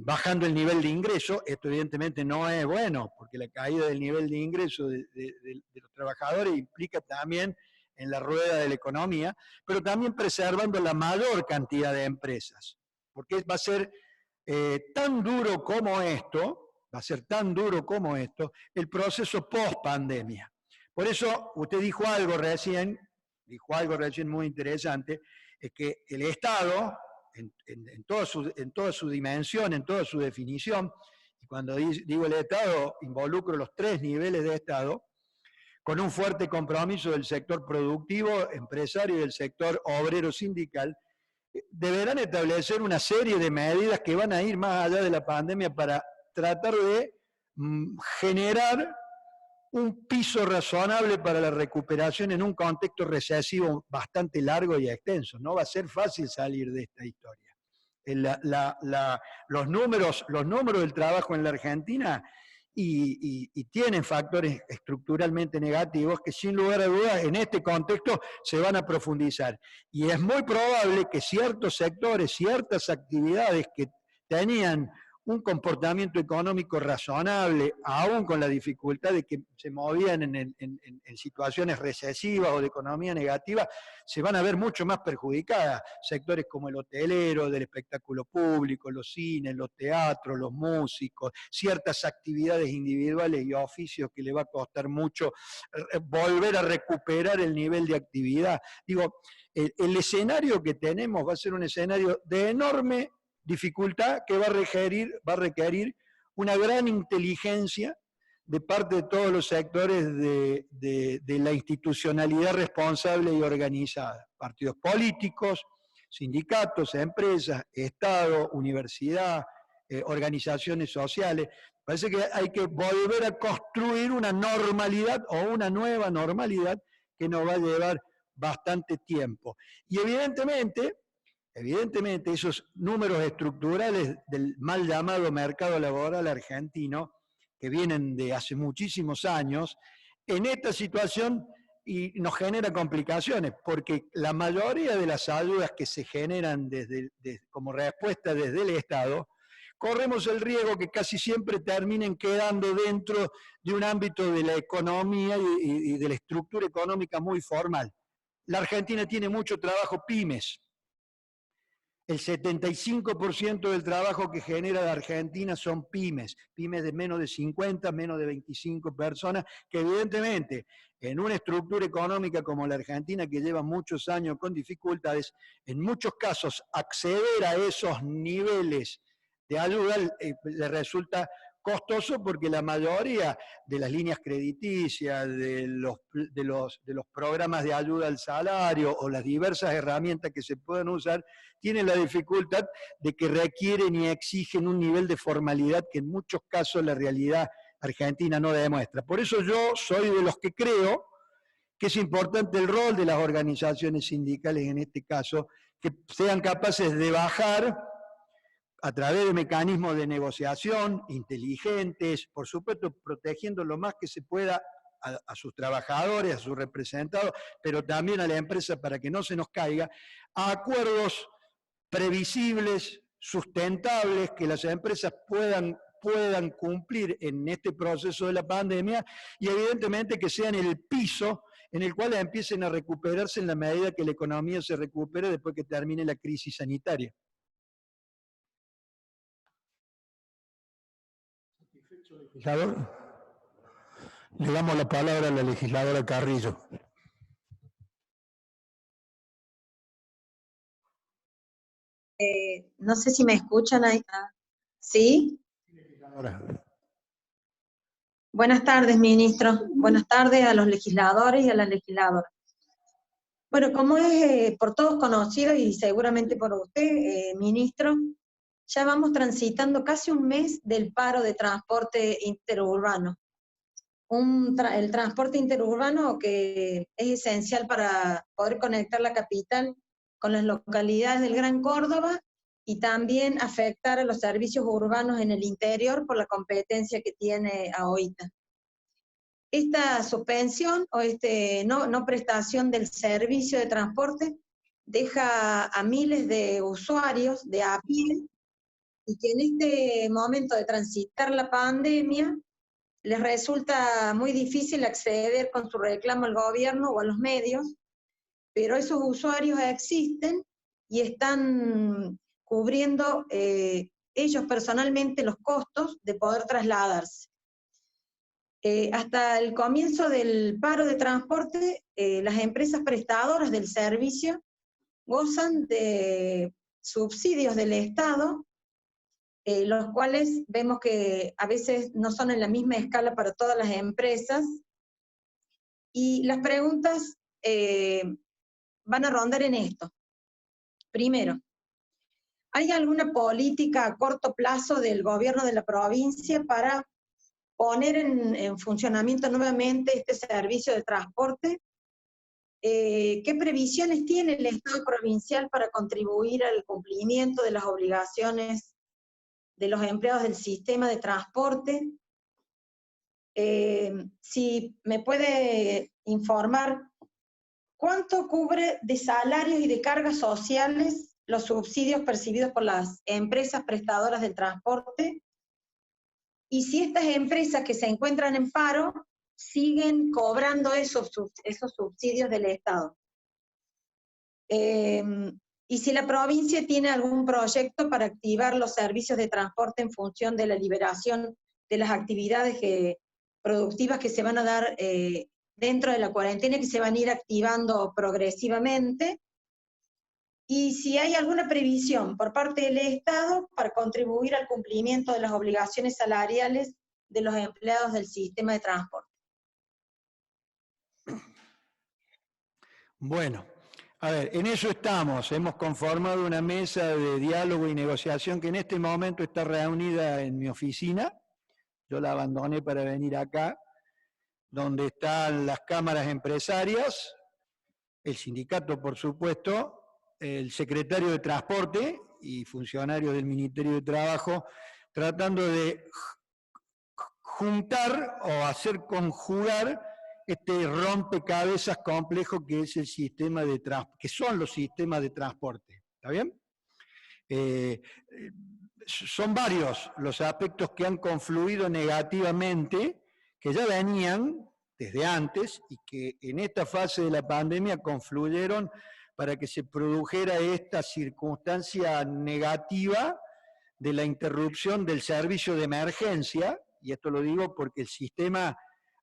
bajando el nivel de ingreso. Esto evidentemente no es bueno, porque la caída del nivel de ingreso de los trabajadores implica también en la rueda de la economía, pero también preservando la mayor cantidad de empresas, porque va a ser tan duro como esto, el proceso post-pandemia. Por eso usted dijo algo recién muy interesante, es que el Estado, en toda su dimensión, en toda su definición, y cuando digo el Estado, involucro los 3 niveles de Estado, con un fuerte compromiso del sector productivo, empresario y del sector obrero sindical, deberán establecer una serie de medidas que van a ir más allá de la pandemia para tratar de generar un piso razonable para la recuperación en un contexto recesivo bastante largo y extenso. No va a ser fácil salir de esta historia. Los números del trabajo en la Argentina y tienen factores estructuralmente negativos que sin lugar a dudas en este contexto se van a profundizar. Y es muy probable que ciertos sectores, ciertas actividades que tenían un comportamiento económico razonable, aún con la dificultad de que se movían en situaciones recesivas o de economía negativa, se van a ver mucho más perjudicadas. Sectores como el hotelero, del espectáculo público, los cines, los teatros, los músicos, ciertas actividades individuales y oficios que le va a costar mucho volver a recuperar el nivel de actividad. Digo, el escenario que tenemos va a ser un escenario de enorme dificultad que va a requerir una gran inteligencia de parte de todos los sectores de la institucionalidad responsable y organizada. Partidos políticos, sindicatos, empresas, Estado, universidad, organizaciones sociales. Parece que hay que volver a construir una normalidad o una nueva normalidad que nos va a llevar bastante tiempo. Y evidentemente esos números estructurales del mal llamado mercado laboral argentino, que vienen de hace muchísimos años, en esta situación y nos genera complicaciones, porque la mayoría de las ayudas que se generan como respuesta desde el Estado, corremos el riesgo que casi siempre terminen quedando dentro de un ámbito de la economía y de la estructura económica muy formal. La Argentina tiene mucho trabajo pymes. El 75% del trabajo que genera la Argentina son pymes de menos de 50, menos de 25 personas, que evidentemente en una estructura económica como la Argentina, que lleva muchos años con dificultades, en muchos casos acceder a esos niveles de ayuda le resulta costoso, porque la mayoría de las líneas crediticias, de los programas de ayuda al salario o las diversas herramientas que se pueden usar, tienen la dificultad de que requieren y exigen un nivel de formalidad que en muchos casos la realidad argentina no demuestra. Por eso yo soy de los que creo que es importante el rol de las organizaciones sindicales en este caso, que sean capaces de bajar a través de mecanismos de negociación inteligentes, por supuesto protegiendo lo más que se pueda a sus trabajadores, a sus representados, pero también a la empresa para que no se nos caiga, a acuerdos previsibles, sustentables, que las empresas puedan cumplir en este proceso de la pandemia, y evidentemente que sean el piso en el cual empiecen a recuperarse en la medida que la economía se recupere después que termine la crisis sanitaria. Legislador. Le damos la palabra a la legisladora Carrillo. No sé si me escuchan ahí. ¿Sí? Buenas tardes, ministro. Buenas tardes a los legisladores y a las legisladoras. Bueno, como es por todos conocido y seguramente por usted, ministro, ya vamos transitando casi un mes del paro de transporte interurbano. El transporte interurbano que es esencial para poder conectar la capital con las localidades del Gran Córdoba y también afectar a los servicios urbanos en el interior por la competencia que tiene AOITA. Esta suspensión o no prestación del servicio de transporte deja a miles de usuarios de a pie y que en este momento de transitar la pandemia les resulta muy difícil acceder con su reclamo al gobierno o a los medios, pero esos usuarios existen y están cubriendo ellos personalmente los costos de poder trasladarse. Hasta el comienzo del paro de transporte, las empresas prestadoras del servicio gozan de subsidios del Estado, los cuales vemos que a veces no son en la misma escala para todas las empresas, y las preguntas van a rondar en esto. Primero, ¿hay alguna política a corto plazo del gobierno de la provincia para poner en funcionamiento nuevamente este servicio de transporte? ¿Qué previsiones tiene el Estado provincial para contribuir al cumplimiento de las obligaciones de los empleados del sistema de transporte? Si me puede informar, ¿cuánto cubre de salarios y de cargas sociales los subsidios percibidos por las empresas prestadoras del transporte? Y si estas empresas que se encuentran en paro siguen cobrando esos subsidios del Estado. Y si la provincia tiene algún proyecto para activar los servicios de transporte en función de la liberación de las actividades productivas que se van a dar dentro de la cuarentena, que se van a ir activando progresivamente, y si hay alguna previsión por parte del Estado para contribuir al cumplimiento de las obligaciones salariales de los empleados del sistema de transporte. Bueno, a ver, en eso estamos. Hemos conformado una mesa de diálogo y negociación que en este momento está reunida en mi oficina. Yo la abandoné para venir acá, donde están las cámaras empresarias, el sindicato, por supuesto, el secretario de Transporte y funcionarios del Ministerio de Trabajo, tratando de juntar o hacer conjugar este rompecabezas complejo que es el sistema de que son los sistemas de transporte. ¿Está bien? Son varios los aspectos que han confluido negativamente, que ya venían desde antes y que en esta fase de la pandemia confluyeron para que se produjera esta circunstancia negativa de la interrupción del servicio de emergencia, y esto lo digo porque el sistema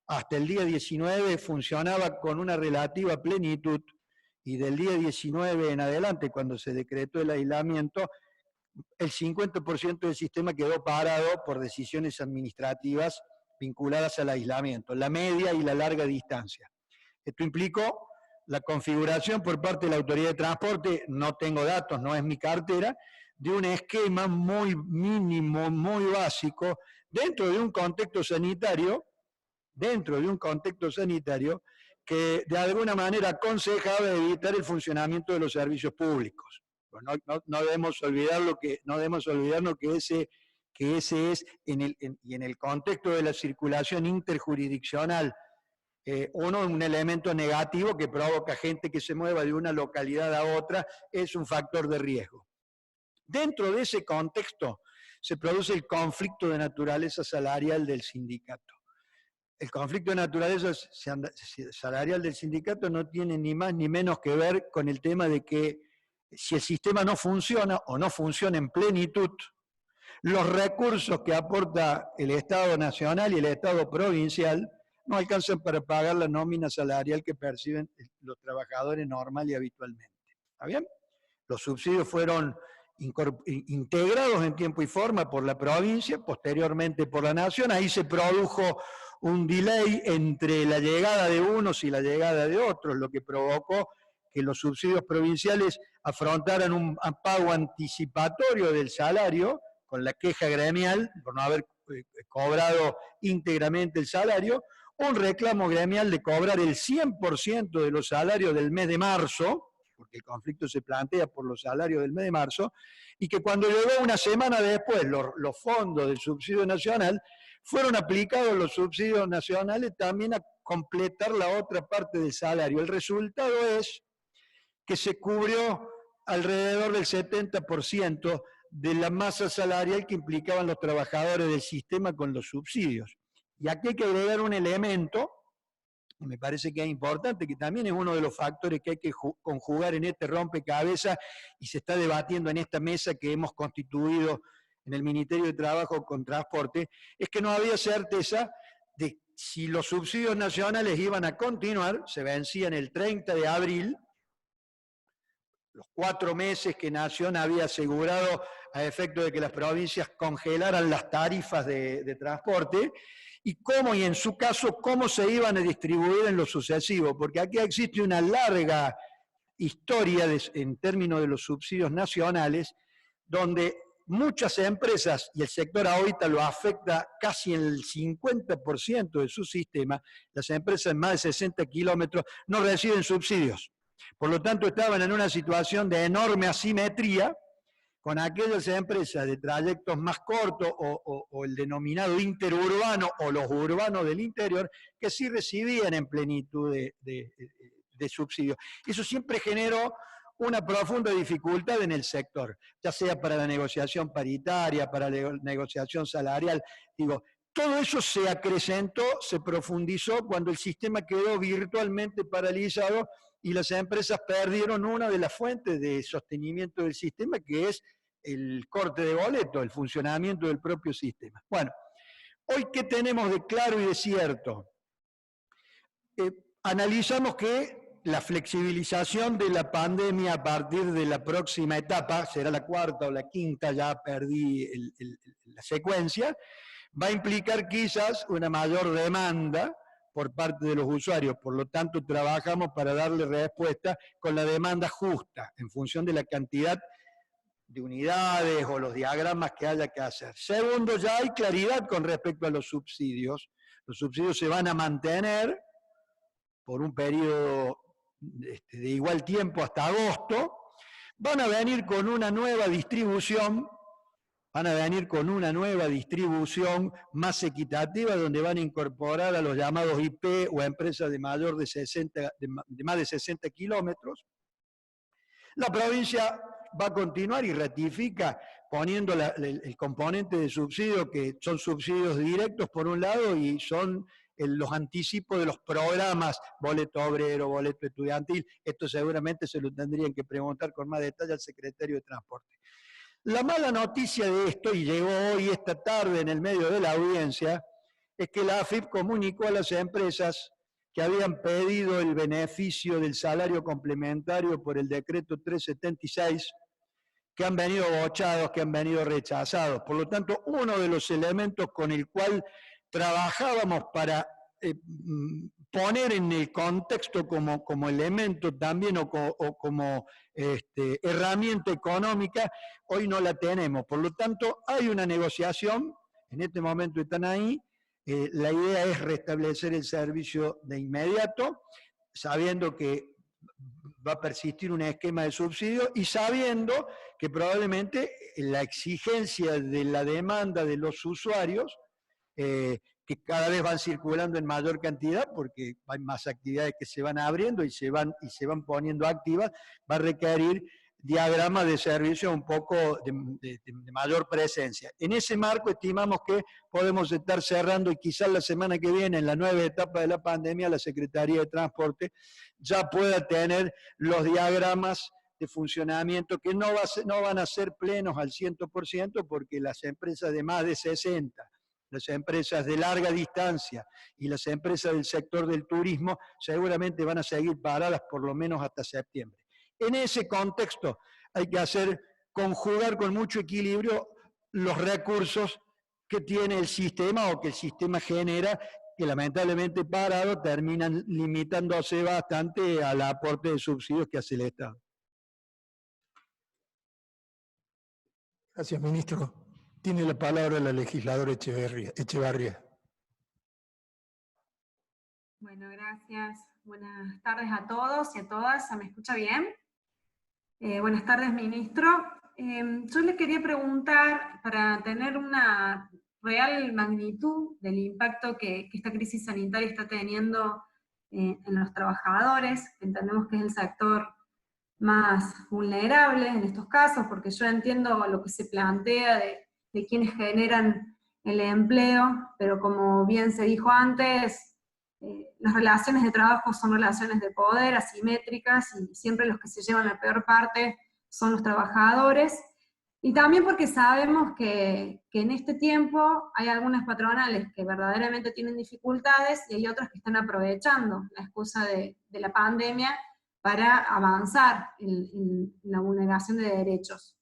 hasta el día 19 funcionaba con una relativa plenitud, y del día 19 en adelante, cuando se decretó el aislamiento, el 50% del sistema quedó parado por decisiones administrativas vinculadas al aislamiento, la media y la larga distancia. Esto implicó la configuración por parte de la Autoridad de Transporte, no tengo datos, no es mi cartera, de un esquema muy mínimo, muy básico, dentro de un contexto sanitario, que de alguna manera aconsejaba evitar el funcionamiento de los servicios públicos. No debemos olvidarnos que ese es, en el contexto de la circulación interjurisdiccional, un elemento negativo que provoca gente que se mueva de una localidad a otra, es un factor de riesgo. Dentro de ese contexto se produce el conflicto de naturaleza salarial del sindicato. El conflicto de naturaleza salarial del sindicato no tiene ni más ni menos que ver con el tema de que si el sistema no funciona o no funciona en plenitud, los recursos que aporta el Estado nacional y el Estado provincial no alcanzan para pagar la nómina salarial que perciben los trabajadores normal y habitualmente. ¿Está bien? Los subsidios fueron integrados en tiempo y forma por la provincia, posteriormente por la nación. Ahí se produjo un delay entre la llegada de unos y la llegada de otros, lo que provocó que los subsidios provinciales afrontaran un pago anticipatorio del salario, con la queja gremial por no haber cobrado íntegramente el salario, un reclamo gremial de cobrar el 100% de los salarios del mes de marzo, porque el conflicto se plantea por los salarios del mes de marzo, y que cuando llegó una semana después los fondos del subsidio nacional, fueron aplicados los subsidios nacionales también a completar la otra parte del salario. El resultado es que se cubrió alrededor del 70% de la masa salarial que implicaban los trabajadores del sistema con los subsidios. Y aquí hay que agregar un elemento, que me parece que es importante, que también es uno de los factores que hay que conjugar en este rompecabezas y se está debatiendo en esta mesa que hemos constituido en el Ministerio de Trabajo con Transporte, es que no había certeza de si los subsidios nacionales iban a continuar, se vencían el 30 de abril, los 4 meses que Nación había asegurado a efecto de que las provincias congelaran las tarifas de transporte, y cómo, y en su caso, cómo se iban a distribuir en lo sucesivo, porque aquí existe una larga historia en términos de los subsidios nacionales, donde muchas empresas, y el sector ahorita lo afecta casi en el 50% de su sistema, las empresas en más de 60 kilómetros no reciben subsidios. Por lo tanto, estaban en una situación de enorme asimetría con aquellas empresas de trayectos más cortos o el denominado interurbano o los urbanos del interior, que sí recibían en plenitud de subsidios. Eso siempre generó una profunda dificultad en el sector, ya sea para la negociación paritaria, para la negociación salarial. Digo, todo eso se acrecentó, se profundizó cuando el sistema quedó virtualmente paralizado y las empresas perdieron una de las fuentes de sostenimiento del sistema, que es el corte de boleto, el funcionamiento del propio sistema. Bueno, hoy, ¿qué tenemos de claro y de cierto? Analizamos que la flexibilización de la pandemia a partir de la próxima etapa, será la 4ª o la 5ª, ya perdí la secuencia, va a implicar quizás una mayor demanda por parte de los usuarios. Por lo tanto, trabajamos para darle respuesta con la demanda justa, en función de la cantidad de unidades o los diagramas que haya que hacer. Segundo, ya hay claridad con respecto a los subsidios. Los subsidios se van a mantener por un periodo de igual tiempo hasta agosto. Van a venir con una nueva distribución, más equitativa, donde van a incorporar a los llamados IP o empresas de más de 60 kilómetros. La provincia va a continuar y ratifica poniendo el componente de subsidio, que son subsidios directos por un lado y son los anticipos de los programas, boleto obrero, boleto estudiantil. Esto seguramente se lo tendrían que preguntar con más detalle al secretario de Transporte. La mala noticia de esto, y llegó hoy esta tarde en el medio de la audiencia, es que la AFIP comunicó a las empresas que habían pedido el beneficio del salario complementario por el decreto 376, que han venido bochados, que han venido rechazados. Por lo tanto, uno de los elementos con el cual trabajábamos para poner en el contexto como elemento también o como herramienta económica, hoy no la tenemos. Por lo tanto, hay una negociación, en este momento están ahí. La idea es restablecer el servicio de inmediato, sabiendo que va a persistir un esquema de subsidio y sabiendo que probablemente la exigencia de la demanda de los usuarios, que cada vez van circulando en mayor cantidad porque hay más actividades que se van abriendo y se van poniendo activas, va a requerir diagramas de servicio un poco de mayor presencia. En ese marco estimamos que podemos estar cerrando, y quizás la semana que viene, en la nueva etapa de la pandemia, la Secretaría de Transporte ya pueda tener los diagramas de funcionamiento, que no van a ser plenos al 100%, porque las empresas de más de 60 las empresas de larga distancia y las empresas del sector del turismo seguramente van a seguir paradas por lo menos hasta septiembre. En ese contexto hay que conjugar con mucho equilibrio los recursos que tiene el sistema o que el sistema genera, que lamentablemente parado terminan limitándose bastante al aporte de subsidios que hace el Estado. Gracias, ministro. Tiene la palabra la legisladora Echevarría. Bueno, gracias. Buenas tardes a todos y a todas. ¿Se me escucha bien? Buenas tardes, ministro. Yo le quería preguntar, para tener una real magnitud del impacto que esta crisis sanitaria está teniendo en los trabajadores, que entendemos que es el sector más vulnerable en estos casos, porque yo entiendo lo que se plantea de quienes generan el empleo, pero como bien se dijo antes, las relaciones de trabajo son relaciones de poder, asimétricas, y siempre los que se llevan la peor parte son los trabajadores, y también porque sabemos que en este tiempo hay algunas patronales que verdaderamente tienen dificultades, y hay otras que están aprovechando la excusa de la pandemia para avanzar en la vulneración de derechos.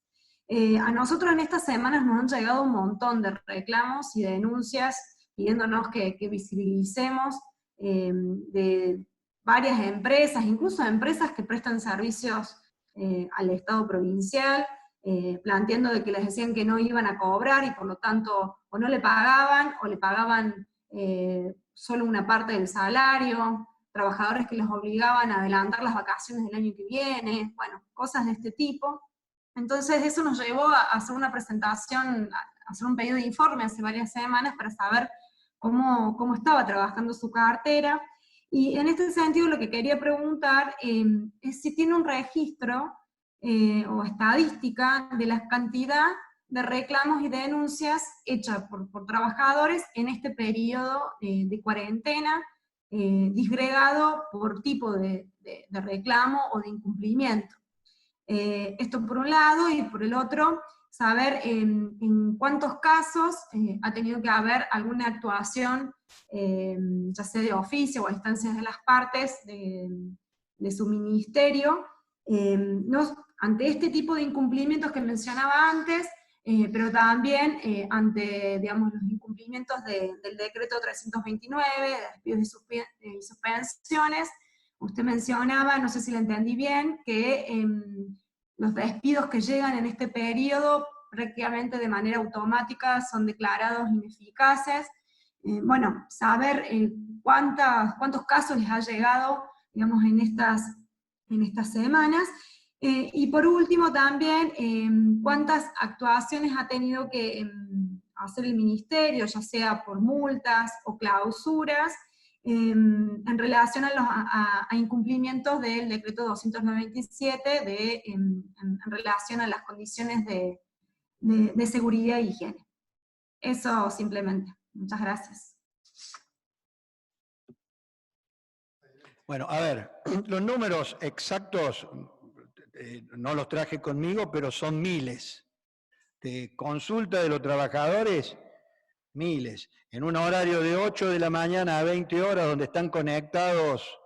A nosotros en estas semanas nos han llegado un montón de reclamos y de denuncias pidiéndonos que visibilicemos de varias empresas, incluso empresas que prestan servicios al Estado provincial, planteando de que les decían que no iban a cobrar y por lo tanto o no le pagaban, o le pagaban solo una parte del salario, trabajadores que los obligaban a adelantar las vacaciones del año que viene, bueno, cosas de este tipo. Entonces eso nos llevó a hacer una presentación, a hacer un pedido de informe hace varias semanas para saber cómo estaba trabajando su cartera, y en este sentido lo que quería preguntar es si tiene un registro o estadística de la cantidad de reclamos y denuncias hechas por trabajadores en este periodo de cuarentena, disgregado por tipo de reclamo o de incumplimiento. Esto por un lado, y por el otro, saber en cuántos casos ha tenido que haber alguna actuación, ya sea de oficio o a instancias de las partes de su ministerio, ante este tipo de incumplimientos que mencionaba antes, pero también ante, digamos, los incumplimientos del decreto 329, de despidos y suspensiones. Usted mencionaba, no sé si lo entendí bien, que los despidos que llegan en este periodo prácticamente de manera automática son declarados ineficaces. Bueno, saber cuántos casos les ha llegado, digamos, en estas semanas. Y por último también, cuántas actuaciones ha tenido que hacer el ministerio, ya sea por multas o clausuras, en relación a incumplimientos del decreto 297 en relación a las condiciones de seguridad y higiene. Eso simplemente. Muchas gracias. Bueno, a ver, los números exactos no los traje conmigo, pero son miles. De consulta de los trabajadores, miles. En un horario de 8 de la mañana a 20 horas, donde están conectados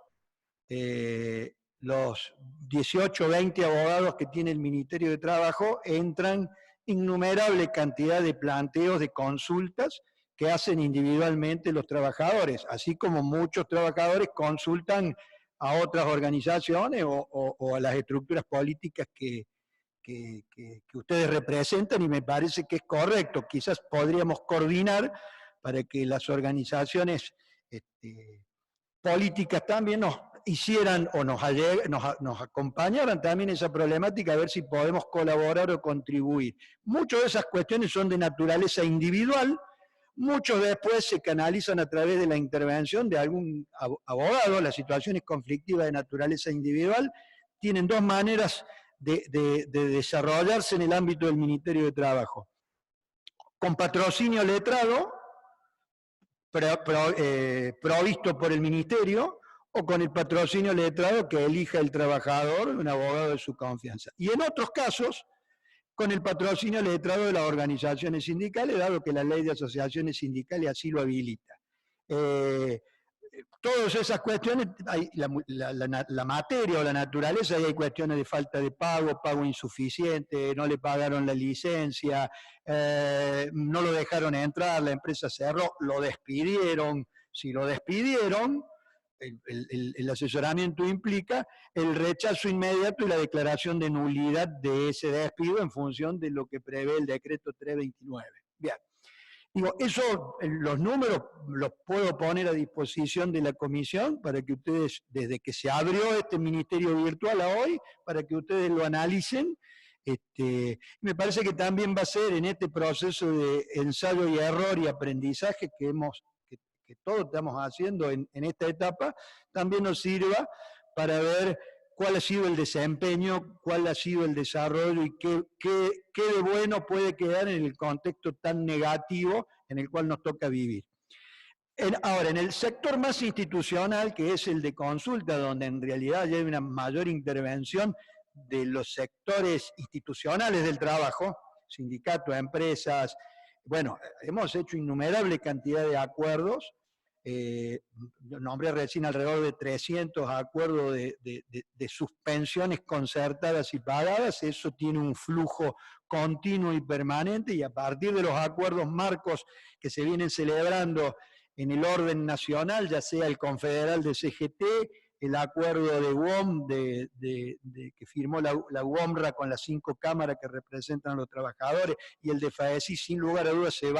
los 18 o 20 abogados que tiene el Ministerio de Trabajo, entran innumerable cantidad de planteos, de consultas que hacen individualmente los trabajadores, así como muchos trabajadores consultan a otras organizaciones o a las estructuras políticas que ustedes representan, y me parece que es correcto. Quizás podríamos coordinar para que las organizaciones políticas también nos hicieran o nos acompañaran también en esa problemática, a ver si podemos colaborar o contribuir. Muchas de esas cuestiones son de naturaleza individual, muchos después se canalizan a través de la intervención de algún abogado. Las situaciones conflictivas de naturaleza individual tienen dos maneras de desarrollarse en el ámbito del Ministerio de Trabajo: con patrocinio letrado, provisto por el Ministerio, o con el patrocinio letrado que elija el trabajador, un abogado de su confianza. Y en otros casos, con el patrocinio letrado de las organizaciones sindicales, dado que la ley de asociaciones sindicales así lo habilita. Todas esas cuestiones, hay la materia o la naturaleza, y hay cuestiones de falta de pago insuficiente, no le pagaron la licencia, no lo dejaron entrar, la empresa cerró, lo despidieron. Si lo despidieron, el asesoramiento implica el rechazo inmediato y la declaración de nulidad de ese despido en función de lo que prevé el decreto 329. Bien. Digo, eso, los números los puedo poner a disposición de la comisión para que ustedes, desde que se abrió este ministerio virtual a hoy, para que ustedes lo analicen. Me parece que también va a ser en este proceso de ensayo y error y aprendizaje que todos estamos haciendo en esta etapa, también nos sirva para ver cuál ha sido el desempeño, cuál ha sido el desarrollo y qué de bueno puede quedar en el contexto tan negativo en el cual nos toca vivir. Ahora, en el sector más institucional, que es el de consulta, donde en realidad ya hay una mayor intervención de los sectores institucionales del trabajo, sindicatos, empresas, bueno, hemos hecho innumerable cantidad de acuerdos. Nombré recién alrededor de 300 acuerdos de suspensiones concertadas y pagadas. Eso tiene un flujo continuo y permanente, y a partir de los acuerdos marcos que se vienen celebrando en el orden nacional, ya sea el confederal de CGT, el acuerdo de UOM que firmó la UOMRA con las 5 cámaras que representan a los trabajadores, y el de FAESI, sin lugar a dudas se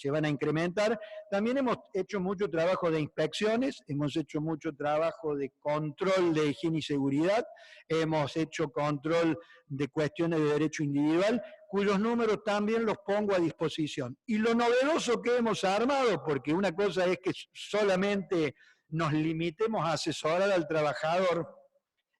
van a incrementar. También hemos hecho mucho trabajo de inspecciones, hemos hecho mucho trabajo de control de higiene y seguridad, hemos hecho control de cuestiones de derecho individual, cuyos números también los pongo a disposición. Y lo novedoso que hemos armado, porque una cosa es que solamente nos limitemos a asesorar al trabajador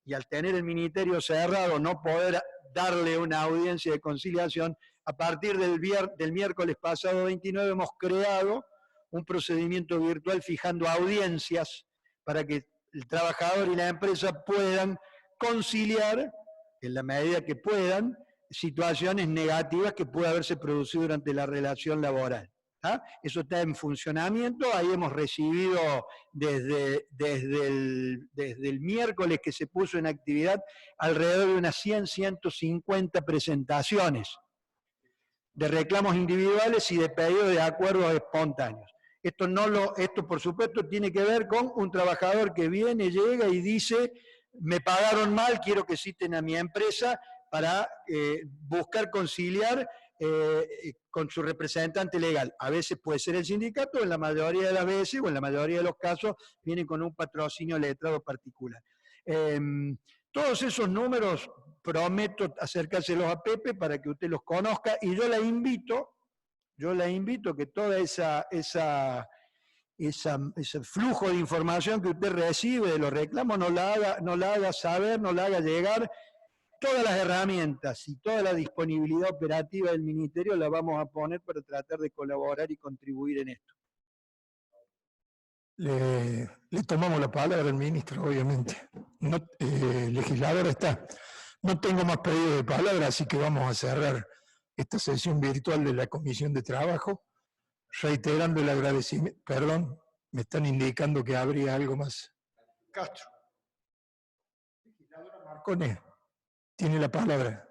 y al tener el ministerio cerrado no poder darle una audiencia de conciliación. A partir del miércoles pasado 29 hemos creado un procedimiento virtual fijando audiencias para que el trabajador y la empresa puedan conciliar, en la medida que puedan, situaciones negativas que pueda haberse producido durante la relación laboral. Eso está en funcionamiento. Ahí hemos recibido desde el miércoles que se puso en actividad alrededor de unas 150 presentaciones de reclamos individuales y de pedidos de acuerdos espontáneos. Esto por supuesto tiene que ver con un trabajador que viene, llega y dice: me pagaron mal, quiero que citen a mi empresa para buscar conciliar con su representante legal. A veces puede ser el sindicato, en la mayoría de las veces o en la mayoría de los casos vienen con un patrocinio letrado particular. Todos esos números prometo acercárselos a Pepe para que usted los conozca, y yo la invito que toda ese flujo de información que usted recibe de los reclamos no la haga saber, no la haga llegar. Todas las herramientas y toda la disponibilidad operativa del Ministerio la vamos a poner para tratar de colaborar y contribuir en esto. Le tomamos la palabra al ministro, obviamente. Legislador está. No tengo más pedido de palabra, así que vamos a cerrar esta sesión virtual de la Comisión de Trabajo, reiterando el agradecimiento. Perdón, me están indicando que habría algo más. Castro. Legisladora Marcone, tiene la palabra.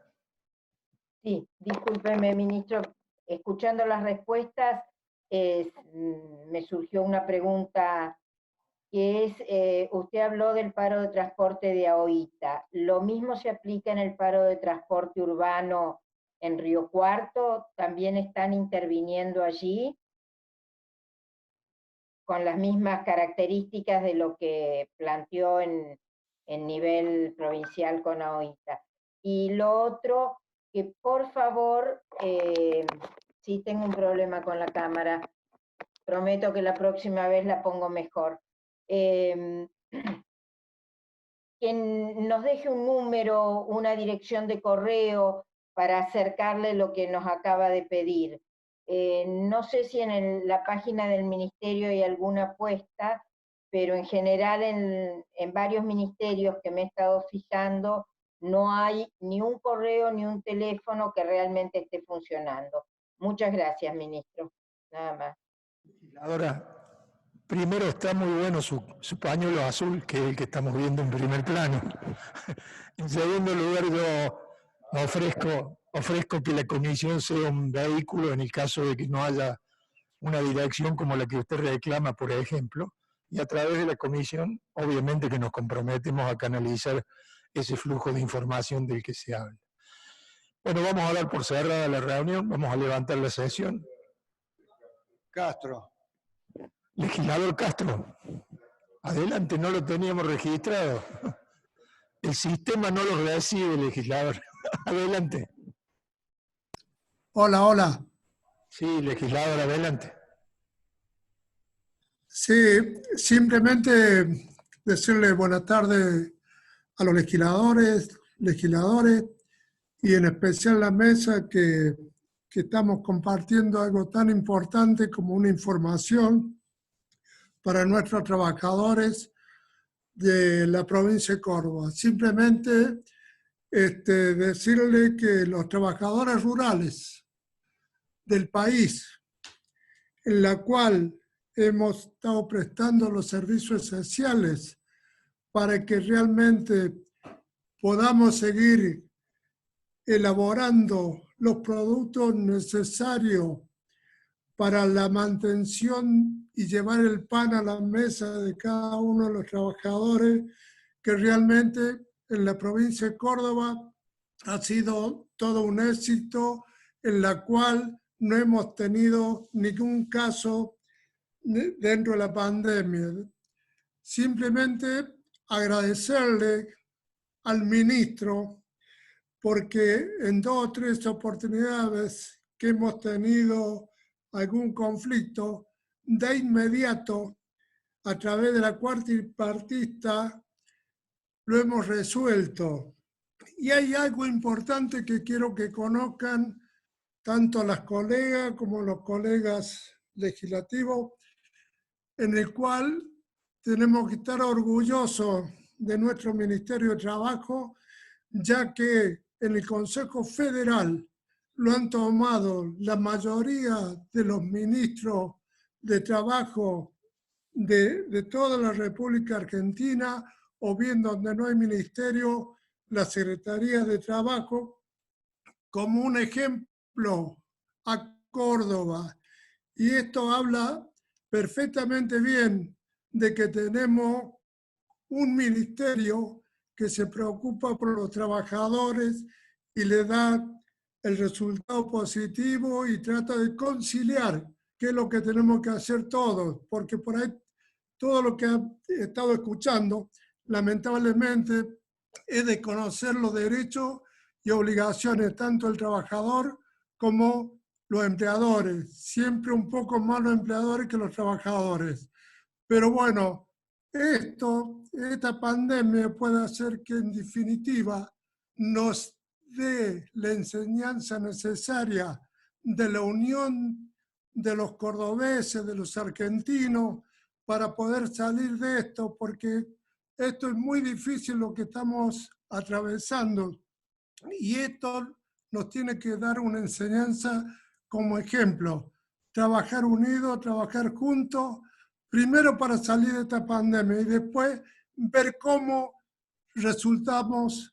Sí, discúlpeme, ministro. Escuchando las respuestas, me surgió una pregunta, que es, usted habló del paro de transporte de AOITA. ¿Lo mismo se aplica en el paro de transporte urbano en Río Cuarto? ¿También están interviniendo allí con las mismas características de lo que planteó en nivel provincial con AOITA? Y lo otro, que por favor, sí tengo un problema con la cámara, prometo que la próxima vez la pongo mejor. Que nos deje un número, una dirección de correo para acercarle lo que nos acaba de pedir. No sé si en la página del ministerio hay alguna puesta, pero en general en varios ministerios que me he estado fijando no hay ni un correo ni un teléfono que realmente esté funcionando. Muchas gracias, ministro. Nada más. Ahora, primero está muy bueno su pañuelo azul, que es el que estamos viendo en primer plano. En segundo lugar, yo ofrezco que la comisión sea un vehículo en el caso de que no haya una dirección como la que usted reclama, por ejemplo, y a través de la comisión, obviamente que nos comprometemos a canalizar ese flujo de información del que se habla. Bueno, vamos a dar por cerrada la reunión, vamos a levantar la sesión. Castro. Legislador Castro, adelante, no lo teníamos registrado. El sistema no lo recibe, legislador. Adelante. Hola, hola. Sí, legislador, adelante. Sí, simplemente decirle buenas tardes a los legisladores y en especial la mesa que estamos compartiendo algo tan importante como una información para nuestros trabajadores de la provincia de Córdoba. Simplemente decirle que los trabajadores rurales del país, en la cual hemos estado prestando los servicios esenciales para que realmente podamos seguir elaborando los productos necesarios para la mantención y llevar el pan a la mesa de cada uno de los trabajadores, que realmente en la provincia de Córdoba ha sido todo un éxito, en la cual no hemos tenido ningún caso dentro de la pandemia. Simplemente agradecerle al ministro porque en 2 o 3 oportunidades que hemos tenido algún conflicto, de inmediato, a través de la cuartipartita, lo hemos resuelto. Y hay algo importante que quiero que conozcan tanto las colegas como los colegas legislativos, en el cual tenemos que estar orgullosos de nuestro Ministerio de Trabajo, ya que en el Consejo Federal lo han tomado la mayoría de los ministros de Trabajo de toda la República Argentina, o bien donde no hay ministerio, la Secretaría de Trabajo, como un ejemplo a Córdoba. Y esto habla perfectamente bien de que tenemos un ministerio que se preocupa por los trabajadores y le da el resultado positivo y trata de conciliar, que es lo que tenemos que hacer todos, porque por ahí todo lo que he estado escuchando, lamentablemente, es de conocer los derechos y obligaciones tanto del trabajador como los empleadores. Siempre un poco más los empleadores que los trabajadores. Pero bueno, esta pandemia puede hacer que en definitiva nos dé la enseñanza necesaria de la unión de los cordobeses, de los argentinos, para poder salir de esto, porque esto es muy difícil lo que estamos atravesando. Y esto nos tiene que dar una enseñanza como ejemplo. Trabajar unidos, trabajar juntos, primero para salir de esta pandemia y después ver cómo resultamos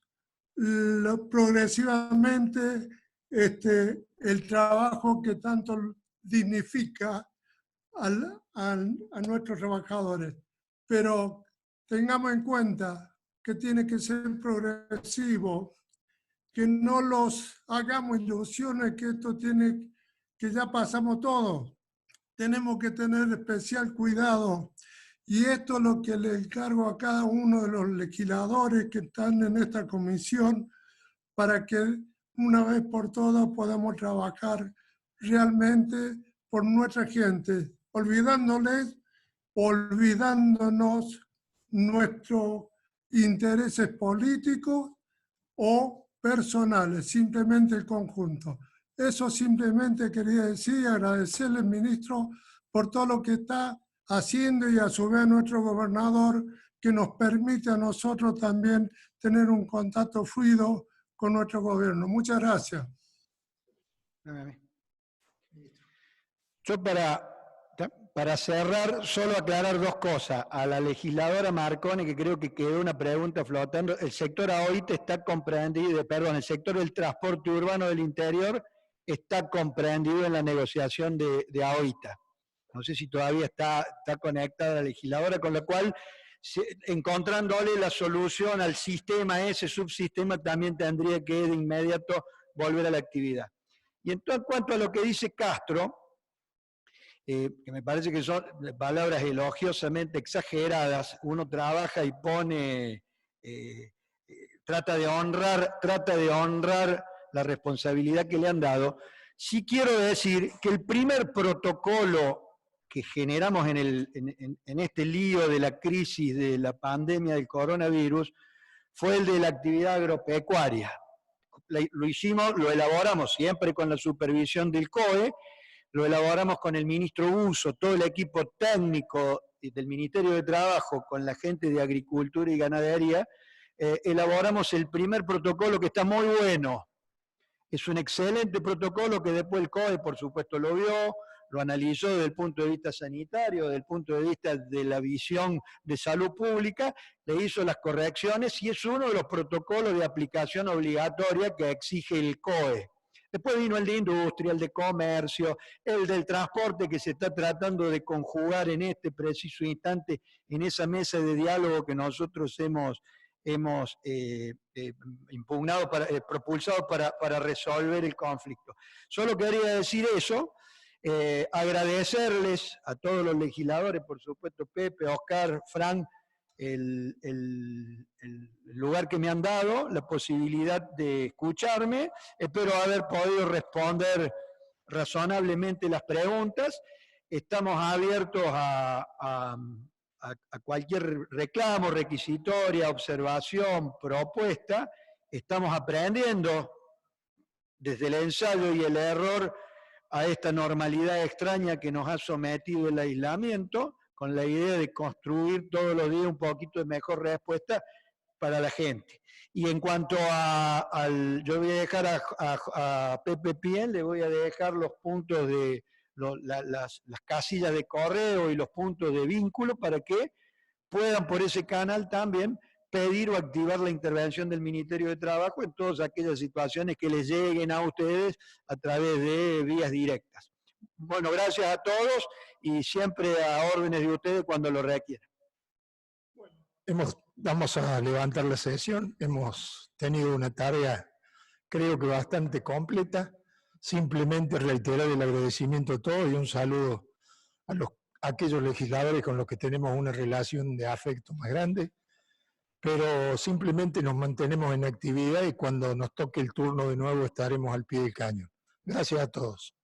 progresivamente el trabajo que tanto dignifica a nuestros trabajadores. Pero tengamos en cuenta que tiene que ser progresivo, que no los hagamos ilusiones que esto tiene, que ya pasamos todo. Tenemos que tener especial cuidado. Y esto es lo que le encargo a cada uno de los legisladores que están en esta comisión, para que una vez por todas podamos trabajar realmente por nuestra gente, olvidándonos nuestros intereses políticos o personales, simplemente el conjunto. Eso simplemente quería decir, agradecerle al ministro por todo lo que está haciendo y a su vez a nuestro gobernador, que nos permite a nosotros también tener un contacto fluido con nuestro gobierno. Muchas gracias. Yo para cerrar, solo aclarar dos cosas. A la legisladora Marconi, que creo que quedó una pregunta flotando, el sector AOITA está comprendido, el sector del transporte urbano del interior está comprendido en la negociación de AOITA. No sé si todavía está conectada la legisladora, con lo cual, encontrándole la solución al sistema, ese subsistema también tendría que de inmediato volver a la actividad. Y en cuanto a lo que dice Castro, que me parece que son palabras elogiosamente exageradas, uno trabaja y pone, trata de honrar la responsabilidad que le han dado. Sí quiero decir que el primer protocolo que generamos en este lío de la crisis de la pandemia del coronavirus fue el de la actividad agropecuaria. Lo elaboramos siempre con la supervisión del COE, lo elaboramos con el ministro Busso, todo el equipo técnico del Ministerio de Trabajo, con la gente de Agricultura y Ganadería, elaboramos el primer protocolo que está muy bueno. Es un excelente protocolo que después el COE, por supuesto, lo vio, lo analizó desde el punto de vista sanitario, desde el punto de vista de la visión de salud pública, le hizo las correcciones y es uno de los protocolos de aplicación obligatoria que exige el COE. Después vino el de industria, el de comercio, el del transporte que se está tratando de conjugar en este preciso instante en esa mesa de diálogo que nosotros hemos impugnado, propulsado para resolver el conflicto. Solo quería decir eso, agradecerles a todos los legisladores, por supuesto Pepe, Oscar, Fran, el lugar que me han dado, la posibilidad de escucharme. Espero haber podido responder razonablemente las preguntas. Estamos abiertos a cualquier reclamo, requisitoria, observación, propuesta. Estamos aprendiendo desde el ensayo y el error a esta normalidad extraña que nos ha sometido el aislamiento, con la idea de construir todos los días un poquito de mejor respuesta para la gente. Y en cuanto yo voy a dejar a Pepe Pien, le voy a dejar los puntos de las casillas de correo y los puntos de vínculo para que puedan por ese canal también pedir o activar la intervención del Ministerio de Trabajo en todas aquellas situaciones que les lleguen a ustedes a través de vías directas. Bueno, gracias a todos y siempre a órdenes de ustedes cuando lo requieran. Vamos a levantar la sesión. Hemos tenido una tarea, creo que bastante completa. Simplemente reiterar el agradecimiento a todos y un saludo a aquellos legisladores con los que tenemos una relación de afecto más grande. Pero simplemente nos mantenemos en actividad y cuando nos toque el turno de nuevo estaremos al pie del cañón. Gracias a todos.